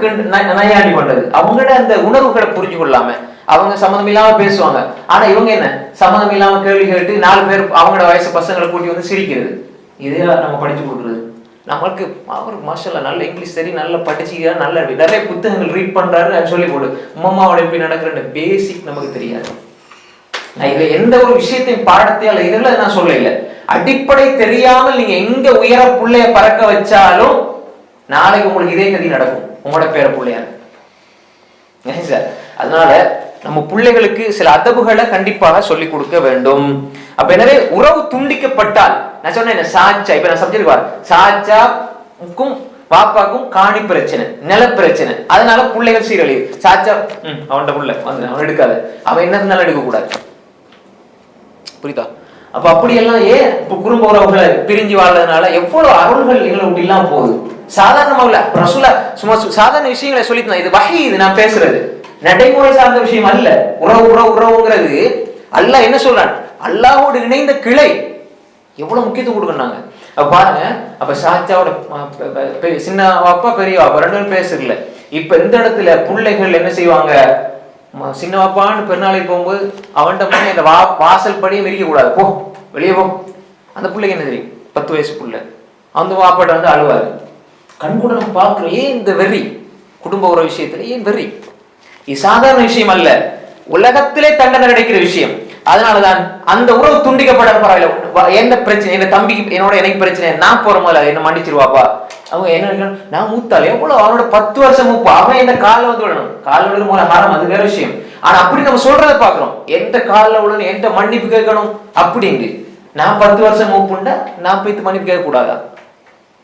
நையாண்டி பண்றது, அவங்களோட அந்த உணர்வுகளை புரிஞ்சு கொள்ளாம அவங்க சம்மந்தம் இல்லாம பேசுவாங்க. ஆனா இவங்க என்ன சம்மந்தம் இல்லாம கேள்வி கேட்டு 4 பேர் அவங்களோட வயசு பசங்களை கூட்டி வந்து சிரிக்கிறது. இதே நம்ம படிச்சு கொடுக்குறது. நம்மளுக்கு அவர் மாஷல்லா நல்ல இங்கிலீஷ் சரி, நல்லா படிச்சுக்கிறார், நல்ல நிறைய புத்தகங்கள் ரீட் பண்றாரு சொல்லி போடு, உம்மாவோட எப்படி நடக்கிற பேசிக் நமக்கு தெரியாது. நான் இதுல எந்த ஒரு விஷயத்தையும் பாடத்தை அல்ல இதெல்லாம் நான் சொல்ல இல்லை. அடிப்படை தெரியாமல் நீங்க எங்க உயர புள்ளைய பறக்க வச்சாலும் நாளைக்கு உங்களுக்கு இதே கதி நடக்கும், உங்களோட பேர பிள்ளையா. அதனால நம்ம பிள்ளைகளுக்கு சில அதபுகளை கண்டிப்பாக சொல்லிக் கொடுக்க வேண்டும். அப்ப எனவே உறவு துண்டிக்கப்பட்டால், நான் சொன்னேன் சாச்சா, இப்ப நான் சப்ஜெக்ட் வர சாச்சாக்கும் பாப்பாக்கும் காணி பிரச்சனை, நில பிரச்சனை, அதனால பிள்ளைகள் சீரழி. சாச்சா அவன்கிட்ட புள்ள வந்து அவன் எடுக்காது, அவன் என்னதுனால எடுக்க கூடாது, புரியுதா? அப்ப அப்படியெல்லாம் ஏன் இப்ப குடும்ப உறவுகளை பிரிஞ்சு வாழ்றதுனால எவ்வளவு அருள்கள் எங்களை விட்டு இல்லாம போகுது. சாதாரணமாக ரசூலா சும்மா சாதாரண விஷயங்களை சொல்லிட்டு, இது வஹி, இது நான் பேசுறது நடைமுறை சார்ந்த விஷயம் அல்ல. உறவுங்கிறது அல்லாஹ் என்ன சொல்றான், அல்லாஹ்வோடு இணைந்த கிளை எவ்வளவு முக்கியத்துவம் கொடுக்கறாங்க. அப்ப பாருங்க, அப்ப சாச்சாவோட சின்ன வாப்பா பெரிய வாப்பா 2 பேரும் பேசல. இப்ப இந்த இடத்துல பிள்ளைகள் என்ன செய்வாங்க, சின்ன வாப்பான்னு பெருநாளைக்கு போகும்போது அவன்கிட்ட போய் அந்த வாசல் படியே மிதிக்க கூடாது, போ வெளியே போ. அந்த பிள்ளைக்கு என்ன தெரியும், 10 வயசு பிள்ளை, அந்த வாப்பாட்ட வந்து அழுவாரு. கண்கூட நம்ம பார்க்கிறோம். ஏன் இந்த வெறி குடும்ப உறவு விஷயத்துல, ஏன் வெறி? இது சாதாரண விஷயம் அல்ல, உலகத்திலே தண்டனை கிடைக்கிற விஷயம். அதனாலதான் அந்த உறவு துண்டிக்கப்பட பரவாயில்ல, எந்த பிரச்சனை, எங்க தம்பிக்கு எனக்கு பிரச்சனை, நான் போற போது என்ன மன்னிச்சிருவாப்பா. அவங்க என்ன, நான் மூத்தாலே எவ்வளவு அவனோட 10 வருஷம் மூப்பா, அவன் என்ன காலில் வந்து விடணும், காலில் விழுற மூலம் ஹாரம், அது வேற விஷயம். ஆனா அப்படி நம்ம சொல்றதை பாக்குறோம், எந்த காலில் விடணும், எந்த மன்னிப்பு கேட்கணும் அப்படின்ட்டு. நான் 10 வருஷம் மூப்புண்டா நான் போய்த்து மன்னிப்பு கேட்க கூடாதா?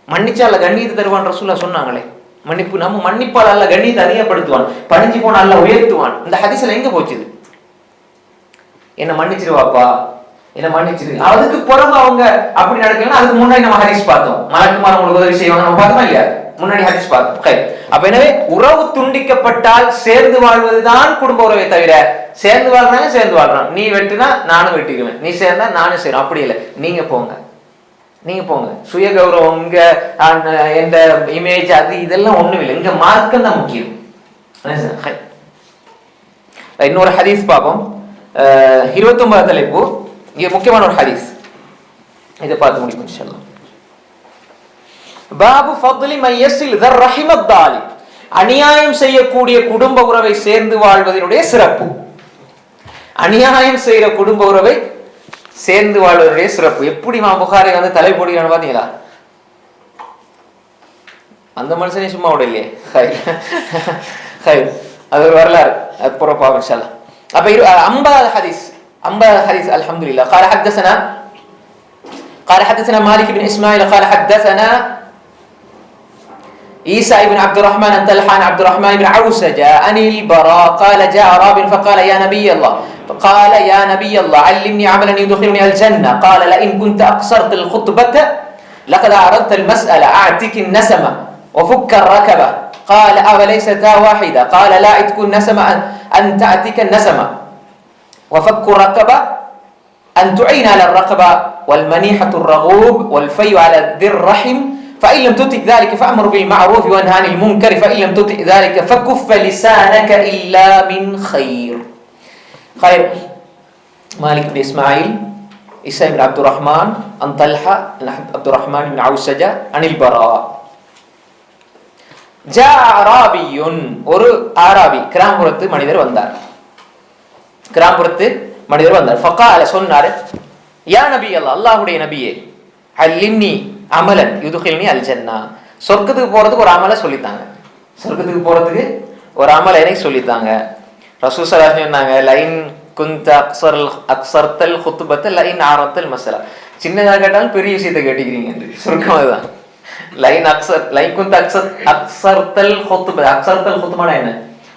மன்னிச்சா அல்ல கண்ணியத்தை தருவான் ரசூலா சொன்னாங்களே. மன்னிப்பு நம்ம மன்னிப்பால் அல்ல கண்ணியத்தை அதிகப்படுத்துவான், பணிஞ்சு போன அல்ல உயர்த்துவான். இந்த ஹதீஸ்ல எங்க போச்சுது? என்ன மன்னிச்சிருவாப்பா, என்ன மன்னிச்சிரு. அதுக்கு பிறகு அவங்க அப்படி நடக்கலாம். அதுக்கு முன்னாடி நம்ம ஹதீஸ் பார்த்தோம், மலக்குமார் உங்களுக்கு உதவி செய்வாங்க, நம்ம பார்த்தோமா இல்லையா? முன்னாடி ஹதீஸ் பார்த்தோம். அப்ப எனவே உறவு துண்டிக்கப்பட்டால் சேர்ந்து வாழ்வதுதான் குடும்ப உறவை தவிர, சேர்ந்து வாழ்றாங்க சேர்ந்து வாழ்றான், நீ வெட்டுனா நானும் வெட்டிக்குவேன், நீ சேர்ந்தா நானும் சேரும், அப்படி இல்லை. நீங்க போங்க, நீங்க போங்க. சுய கௌரவம், இங்க எந்த இமேஜ் அது இதெல்லாம் ஒண்ணும் இல்லை, இங்க மார்க்கம் தான் முக்கியம். இன்னொரு ஹதீஸ் பார்ப்போம், 29 தலைப்பு. இங்க முக்கியமான ஒரு ஹதீஸ், இதை பார்த்து முடிக்கும் இன்ஷா அல்லாஹ். பாபு ஃபத்லி மையஸில் தர் ரஹிமத் தாலி, அநியாயம் செய்யக்கூடிய குடும்ப உறவை சேர்ந்து வாழ்வதனுடைய சிறப்பு. அநியாயம் செய்யற குடும்ப உறவை சேர்ந்து வாழ்வதே சிறப்பு. எப்படி புகாரி வந்து தலை போடுகிறான்னு பாத்தீங்களா? அந்த மனுஷனே சும்மா விடலையே. அது ஒரு வரலாறு, அது புற பாவம் இன்ஷா அல்லாஹ். அப்ப 50 ஹதீஸ் அல்ஹம்துலில்லாஹ். قال حدثنا مالك بن اسماعيل قال حدثنا عيسى بن عبد الرحمن عن طلحة عن عبد الرحمن بن عوسجة عن البراء قال جاء أعراب فقال يا نبي الله علمني عملا يدخلني الجنة قال لئن كنت أقصرت الخطبة لقد أعرضت المسألة أعتك النسمة وفك الركبة قال أوليستا واحدة قال لا عتك النسمة أن تأتيك النسمة وفك الركبة أن تعين على الرقبة والمنيحة الرغوب والفي على ذي الرحم فإن لم تطع ذلك فأمر بالمعروف وانهى عن المنكر فإن لم تطع ذلك فكف لسانك إلا من خير. مالك بن إسماعيل عيسى بن عبد الرحمن عن طلحة عبد الرحمن بن عوسجة عن البراء. جاء أعرابي ஒரு ஆராபி கிராமப்புறத்து மனிதர் வந்தார். ஃபகால சொன்னார், யா நபி அல்லாஹ், அல்லாஹ்வுடைய நபியே, அல்லிம்னி அமலன் யுதுகில்னி அல் ஜன்னா, சொர்க்கத்துக்கு போறதுக்கு ஒரு அமலை சொல்லித்தாங்க. சொர்க்கத்துக்கு போறதுக்கு ஒரு அமலை எனக்கு சொல்லித்தாங்க. ரசூல் ஸல்லல்லாஹு அலைஹி வஸல்லம் சொன்னாங்க, லைன் குந்த அக்ஸர்தல் குத்பத லைன் ஆரத்தல் மஸலா, சின்னதாக கேட்டாலும் பெரிய விஷயத்தை கேட்டுக்கிறீங்க என்று சுருக்கமாக தான். லைன் குந்த அக்ஸர்தல் குத்பா, அக்ஸர்தல் குத்பானா என்ன?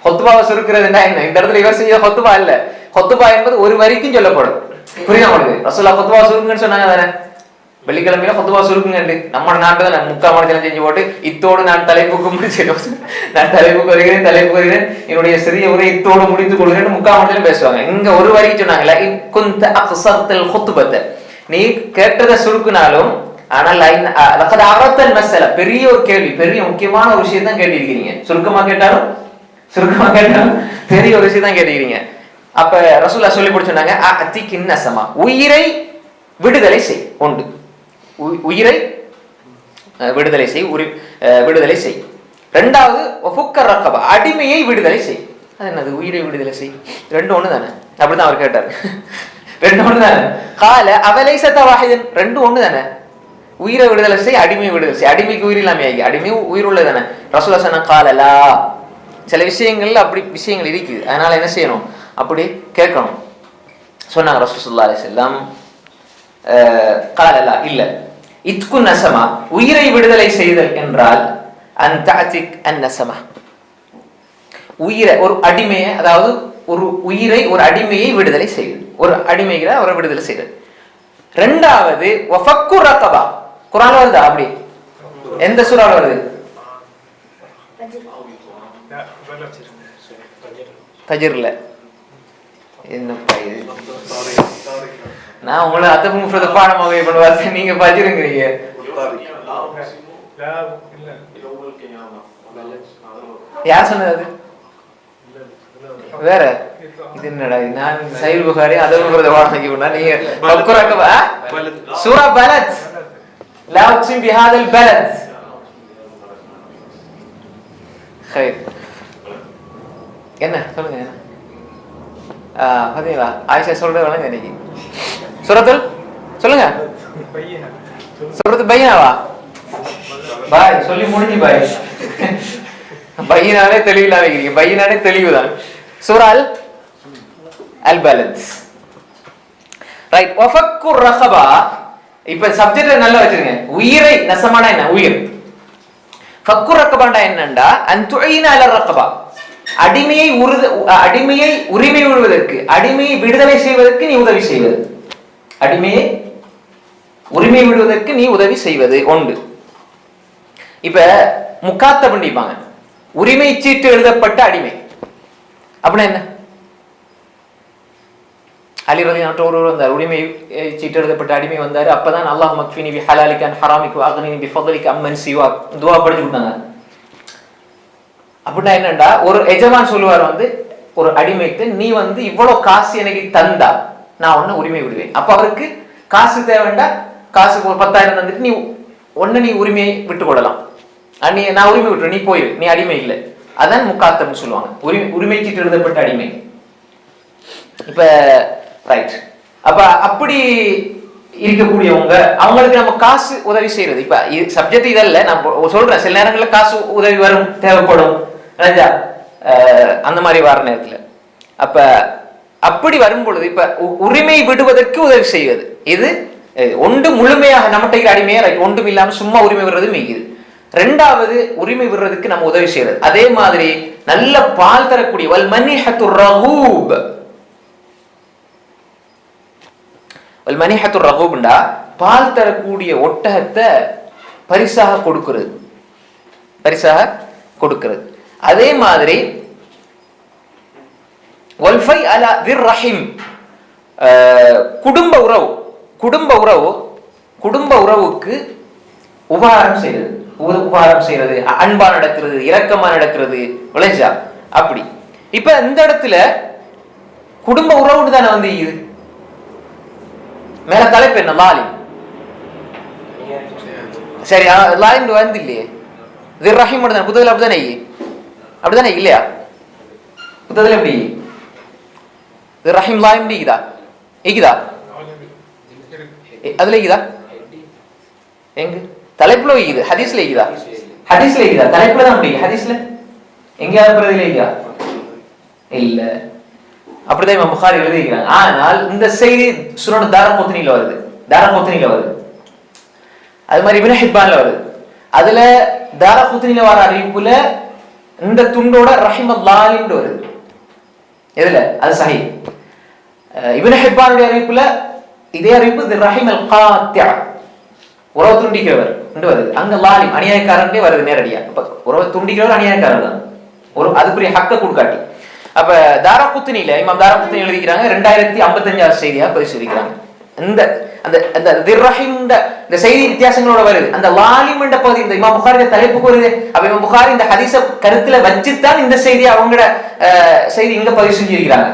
ஹொத்துபாவை சுருக்கிறதுனா என்ன? இந்த இடத்துல இவர் செய்ய ஹொத்துபா இல்ல, ஹொத்துபா என்பது ஒரு வரிக்கும் சொல்லப்படும். புரியுதா உங்களுக்கு? ரசூலுல்லாஹ் ஹொத்துபா சுருக்குங்கன்னு சொன்னாங்க தானே, வெள்ளிக்கிழமையில ஹொத்துபா சுருக்குங்க. நம்ம நாட்டு தான் முக்கால் மணி செஞ்சு போட்டு இத்தோடு நான் தலைப்புக்கு முடிச்சிடும், நான் தலைப்புக்கு வருகிறேன் என்னுடைய சிறிய உரை இத்தோடு முடித்துக் கொள்கிறேன் முக்கால் மணி பேசுவாங்க. இங்க ஒரு வரைக்கும் சொன்னாங்கல்ல, குந்த அக்ஸர்தல் குத்பத, நீ கேட்டதை சுருக்குனாலும் ஆனால் பெரிய ஒரு கேள்வி, பெரிய முக்கியமான ஒரு விஷயம் தான் கேட்டிருக்கிறீங்க. சுருக்கமா கேட்டாலும் பெரிய ஒரு விஷயம் தான் கேட்டுக்கிறீங்க. அப்ப ரசூலுல்லாஹ் சொல்லி கொடுத்தாங்க, அத்திகின் நஸமா, உயிரை விடுதலை செய். ஒன்று, உயிரை விடுதலை செய். இரண்டாவது வஃபுக்க ரக்கபா, அடிமையை விடுதலை செய். அது என்னது? உயிரை விடுதலை செய், ரெண்டு ஒண்ணு தானே? அப்படிதான் அவர் கேட்டார். ரெண்டு ஒண்ணு தானே? கால அவலைஸத வாஹிதன், ரெண்டு ஒண்ணு தானே? உயிரை விடுதலை செய், அடிமையை விடுதலை செய். அடிமைக்கு உயிர் இல்லாம ஆகி, அடிமை உயிர் உள்ளது தானே? ரசூலுல்லாஹ் சொன்னாங்க, காலலா, சில விஷயங்கள்ல அப்படி விஷயங்கள் இருக்குது, அதனால என்ன செய்யணும்? அப்படி கேட்கணும் சொன்னாங்க ரசூலுல்லாஹி ஸல்லல்லாஹு அலைஹி வஸல்லம். காலலா இல்ல, இத்கு நஸமா, உயிரை விடுதலை செய்தல் என்றால் அன் தஅதிக் அன் நஸமா, உயிரை ஒரு அடிமையை, அதாவது ஒரு உயிரை ஒரு அடிமையை விடுதலை செய்தல், ஒரு அடிமைகளை அவரை விடுதலை செய்தல். இரண்டாவது வஃபக்கு ரகபா, குர்ஆன்ல வருதா? அப்படி எந்த சூரால வருது? ஃபஜ்ர்ல. என்னப்பா இது? நான் உங்களை அதபு முஃப்ரத் பாடமாக பண்ணுவாரு, நீங்க ஃபஜ்ருங்கறீங்க. யார் சொன்னது அது? வேற இது என்னடா? நான் சஹீஹ் புகாரி அதபு முஃப்ரத் பாடமாக்கி கொண்டா, நீங்க ஃபக்குரகபா சூரா பலத், லா உக்ஸிம் பிஹாதல் பலத். خير என்ன சொல்லுங்க? என்ன பாத்தீங்களா? ஆயிஷா சொல்றது வழங்க இன்னைக்கு சூரத்துல் சொல்லுங்க, சூரத்துல் பையினாவா? பாய் சொல்லி முடிஞ்சு பாய். பையினாலே தெளிவில்லாம வைக்கிறீங்க, பையினாலே தெளிவுதான். சூரா அல் பலத், ரைட். வஃபக்கு ரகபா, இப்ப சப்ஜெக்ட் நல்லா வச்சிருங்க. உயிரை நசமானா என்ன? உயிர். ஃபக்கு ரகபாண்டா என்னண்டா அன்துஈன அல ரகபா, அடிமையை உரிமை விடுவதற்கு, அடிமையை விடுதலை செய்வதற்கு நீ உதவி செய்வது, அடிமையை உரிமை விடுவதற்கு நீ உதவி செய்வது ஒன்று. இப்ப முக்காத்த பண்ணிப்பாங்க, உரிமை சீட்டு எழுதப்பட்ட அடிமை அப்படின்னா என்ன? அலி ரலியல்லாஹு அன்ஹு ஒருவர் வந்தார், உரிமை சீட்டு எழுதப்பட்ட அடிமை வந்தாரு. அப்பதான் அல்லாஹ் மக்ஃபினி பி ஹலாலிக அன் ஹராமிக வஅக்னினி பி ஃபضலிக அம்மன் சிவா துஆ படிச்சு கொடுத்தாங்க. அப்படின்னா என்னண்டா, ஒரு எஜமான் சொல்லுவார் வந்து ஒரு அடிமைக்கு, நீ வந்து இவ்வளவு காசு எனக்கு தந்தா நான் உன்னை உரிமை விடுவேன். அப்ப அவருக்கு காசு தேவைண்டா, காசு 10,000 தந்துட்டு நீ உரிமையை விட்டு கொள்ளலாம். நான் உரிமை விட்டுறேன், நீ போயிரு, நீ அடிமை இல்லை. அதான் முக்காத்தம்னு சொல்லுவாங்க, உரிமை சீட்டு எழுதப்பட்ட அடிமை. இப்ப ரைட், அப்ப அப்படி இருக்கக்கூடியவங்க அவங்களுக்கு நம்ம காசு உதவி செய்யறது. இப்ப சப்ஜெக்ட் இதல்ல, நான் சொல்றேன் சில நேரங்களில் காசு உதவி வரும், தேவைப்படும் அந்த மாதிரி வர நேரத்துல. அப்ப அப்படி வரும் பொழுது இப்ப உரிமை விடுவதற்கு உதவி செய்வது, இது ஒன்று முழுமையாக நம்மகிட்ட அடிமையா ஒன்றும் இல்லாம சும்மா உரிமை விடுறது மீகுது. ரெண்டாவது உரிமை விடுறதுக்கு நம்ம உதவி செய்யறது. அதே மாதிரி நல்ல பால் தரக்கூடிய வல் மனிஹத்து ரகூப், வல் மனிஹத்து ரகூப்ண்டா பால் தரக்கூடிய ஒட்டகத்தை பரிசாக கொடுக்கிறது, பரிசாக கொடுக்கிறது. அதே மாதிரி வல்ஃபை அலா திர் ரஹிம், குடும்ப உறவு, குடும்ப உறவு, குடும்ப உறவுக்கு உபகாரம் செய்யறது, உபகாரம் செய்யறது, அன்பா நடக்கிறது, இரக்கமா நடக்கிறது, விளைஞ்சா அப்படி. இப்ப இந்த இடத்துல குடும்ப உறவுன்னு தானே வந்து இது மேல தலைப்பு என்ன லாலிம், சரி லாலிம் வந்து இல்லையே, திர் ரஹீம் தானே புத்தகத்தில் அப்படித்தானே, அப்படித்தானே இல்லையா புத்தகத்தில் எப்படி திர் ரஹீம் லாலிம் இருக்குதா, இருக்குதா அதுல இருக்குதா, எங்க தலைப்புல இருக்குது, ஹதீஸ்ல இருக்குதா, ஹதீஸ்ல இருக்குதா, தலைப்புல தான் அப்படி ஹதீஸ்ல எங்கேயாவது பிரதில இருக்குதா இல்ல, அப்படிதான் இமாம் புகாரி எழுதிக்கிறாங்க. ஆனால் இந்த செய்தி சுனன் தாரகுத்னில வருது, தாரகுத்னில வருது, அது மாதிரி இப்னு ஹிப்பான்ல வருது. அதுல தாரகுத்னில வர அறிவிப்புல இந்த துண்டோட ரஹிமல்லாஹின்னு வருது, எதுல அது சஹீஹ். இப்னு ஹிப்பானுடைய அறிவிப்புல இதே அறிவிப்பு ரஹிமல் காத்தியா, உறவு துண்டிக்கிறவர் என்று வருது. அங்க லாலிம் அநியாயக்காரன்டே வருது நேரடியா. அப்ப உறவு துண்டிக்கிறவர் அநியாயக்காரர் தான், ஒரு அதுக்குரிய ஹக்க கொடுக்காட்டி. அப்ப தாரகுத்னில இமாம் தாரகுத்னி எழுதிக்கிறாங்க, 2055 செய்தியா பரிசீலிக்கிறாங்க. இந்த அந்த அந்த திர்ரஹிம் இந்த செய்தி வித்தியாசங்களோட வருது. அந்த லாலிம் என்ற பகுதி இந்த இமாம் புகாரி தலைப்புக்கு வருது. அப்ப இமாம் புகாரி இந்த ஹதீஸ கருத்துல வச்சுத்தான் இந்த செய்தி அவங்களோட செய்தி இங்க பதிவு செஞ்சிருக்கிறாங்க.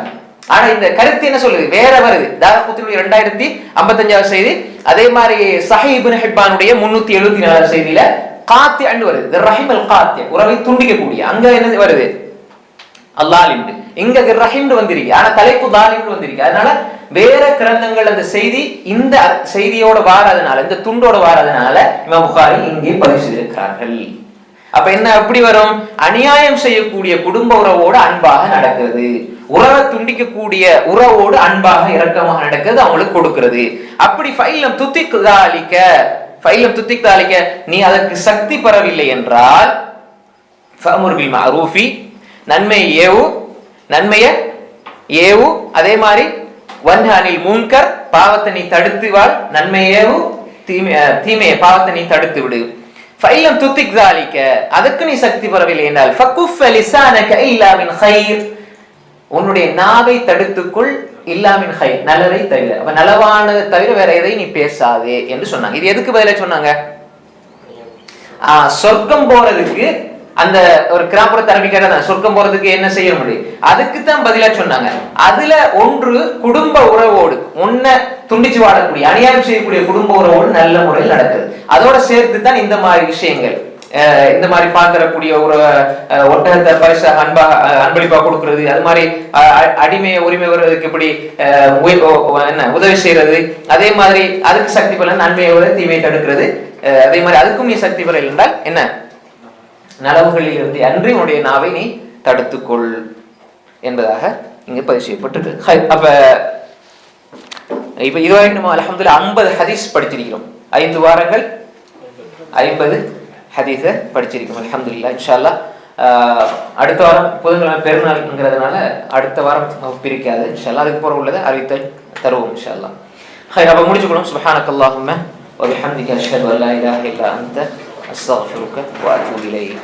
ஆனா இந்த கருத்து என்ன சொல்லுது, வேற வருது. தாரகுத்னியுடைய 2055 செய்தி, அதே மாதிரி சஹீஹ் இப்னு ஹிப்பானுடைய 374 செய்தியில காத்தி அண்டு வருது, திர்ரஹிம் அல் காத்தி, உறவை துண்டிக்கக்கூடிய. அங்க என்ன வருது அல்லாலிம், இங்க திர்ரஹிம் வந்திருக்கு, ஆனா தலைப்பு தாலிம் வந்திருக்கு. அதனால வேற கிரந்தங்கள் அந்த செய்தி இந்த செய்தியோட வாரதுனால, இந்த துண்டோட வாரதுனால இமாம் புகாரி இங்கே பதிவு செய்திருக்கிறார்கள். அப்ப என்ன எப்படி வரும், அநியாயம் செய்யக்கூடிய குடும்ப உறவோடு அன்பாக நடக்கிறது, உறவை துண்டிக்கக்கூடிய உறவோடு அன்பாக இரக்கமாக நடக்கிறது, அவங்களுக்கு கொடுக்கிறது. அப்படி ஃபைலம் துத்திக் தாலிக, ஃபைலம் துத்திக் தாலிக, நீ அதற்கு சக்தி பெறவில்லை என்றால் ஃபஅமுர் பில் மஅரூஃபி, நன்மை ஏவு, நன்மையை ஏவு, அதே மாதிரி வன்ஹா அனில் முன்கர், பாவத்தை நீ தடுத்து வாழ், நன்மை ஏவு, தீமையை பாவத்தை நீ தடுத்து விடு. ஃபைலம் துத்திக் தாலிக, அதுக்கு நீ சக்தி பெறவில்லை என்றால் ஃபகுஃப லிசானக இல்லா மின் கைர், உன்னுடைய நாவை தடுத்துக்குள், இல்லாமின் ஹை, நல்லதை தவிர, அப்ப நலவானதை தவிர வேற எதை நீ பேசாதே என்று சொன்னாங்க. இது எதுக்கு பதிலா சொன்னாங்க, சொர்க்கம் போறதுக்கு அந்த ஒரு கிராமப்புற தரமிக்கார சொர்க்கம் போறதுக்கு என்ன செய்ய முடியும், அதுக்கு தான் பதிலா சொன்னாங்க. அதுல ஒன்று குடும்ப உறவோடு, முன்ன துண்டிச்சு வாழக்கூடிய அநியாயம் செய்யக்கூடிய குடும்ப உறவோடு நல்ல முறையில் நடக்குது. அதோட சேர்த்து தான் இந்த மாதிரி விஷயங்கள், இந்த மாதிரி பார்க்கக்கூடிய ஒரு ஒட்டகத்தை பரிசா அன்பளிப்பா கொடுக்கறது, அது மாதிரி அடிமையை உரிமை வருவதற்கு இப்படி என்ன உதவி செய்யறது, அதே மாதிரி அதுக்கு சக்தி பெற நன்மையை விட தீமையை தடுக்கிறது, அதே மாதிரி அதுக்கும் நீ சக்தி பெற என்றால் என்ன நலவுகளில் இருந்து அன்றி உன்னுடைய நாவை நீ தடுத்துக்கொள் என்பதாக இங்கு பதிவு செய்யப்பட்டிருக்கு. அப்ப இப்ப இதுவரை நம்ம அல்ஹம்துலில்லாஹ் 50 ஹதீஸ் படிச்சிருக்கிறோம். 5 வாரங்கள் 50 ஹதீஸ படிச்சிருக்கோம் அல்ஹம்துலில்லாஹ். இன்ஷா அல்லாஹ் அடுத்த வாரம் புதன்கிழமை பெருநாள்ங்கிறதுனால அடுத்த வாரம் பிரிக்காது. இன்ஷா அல்லாஹ் அதுக்கு போற உள்ளதை அறிவித்தல் தருவோம் இன்ஷா அல்லாஹ். அப்ப முடிச்சுக்கணும். சுப்ஹானக்கல்லாஹும்ம வ பிஹம்திக அஷ்ஹது அன் லா இலாஹா இல்லா அன்த அஸ்தக்ஃபிருக வ அத்தூபு இலைக்.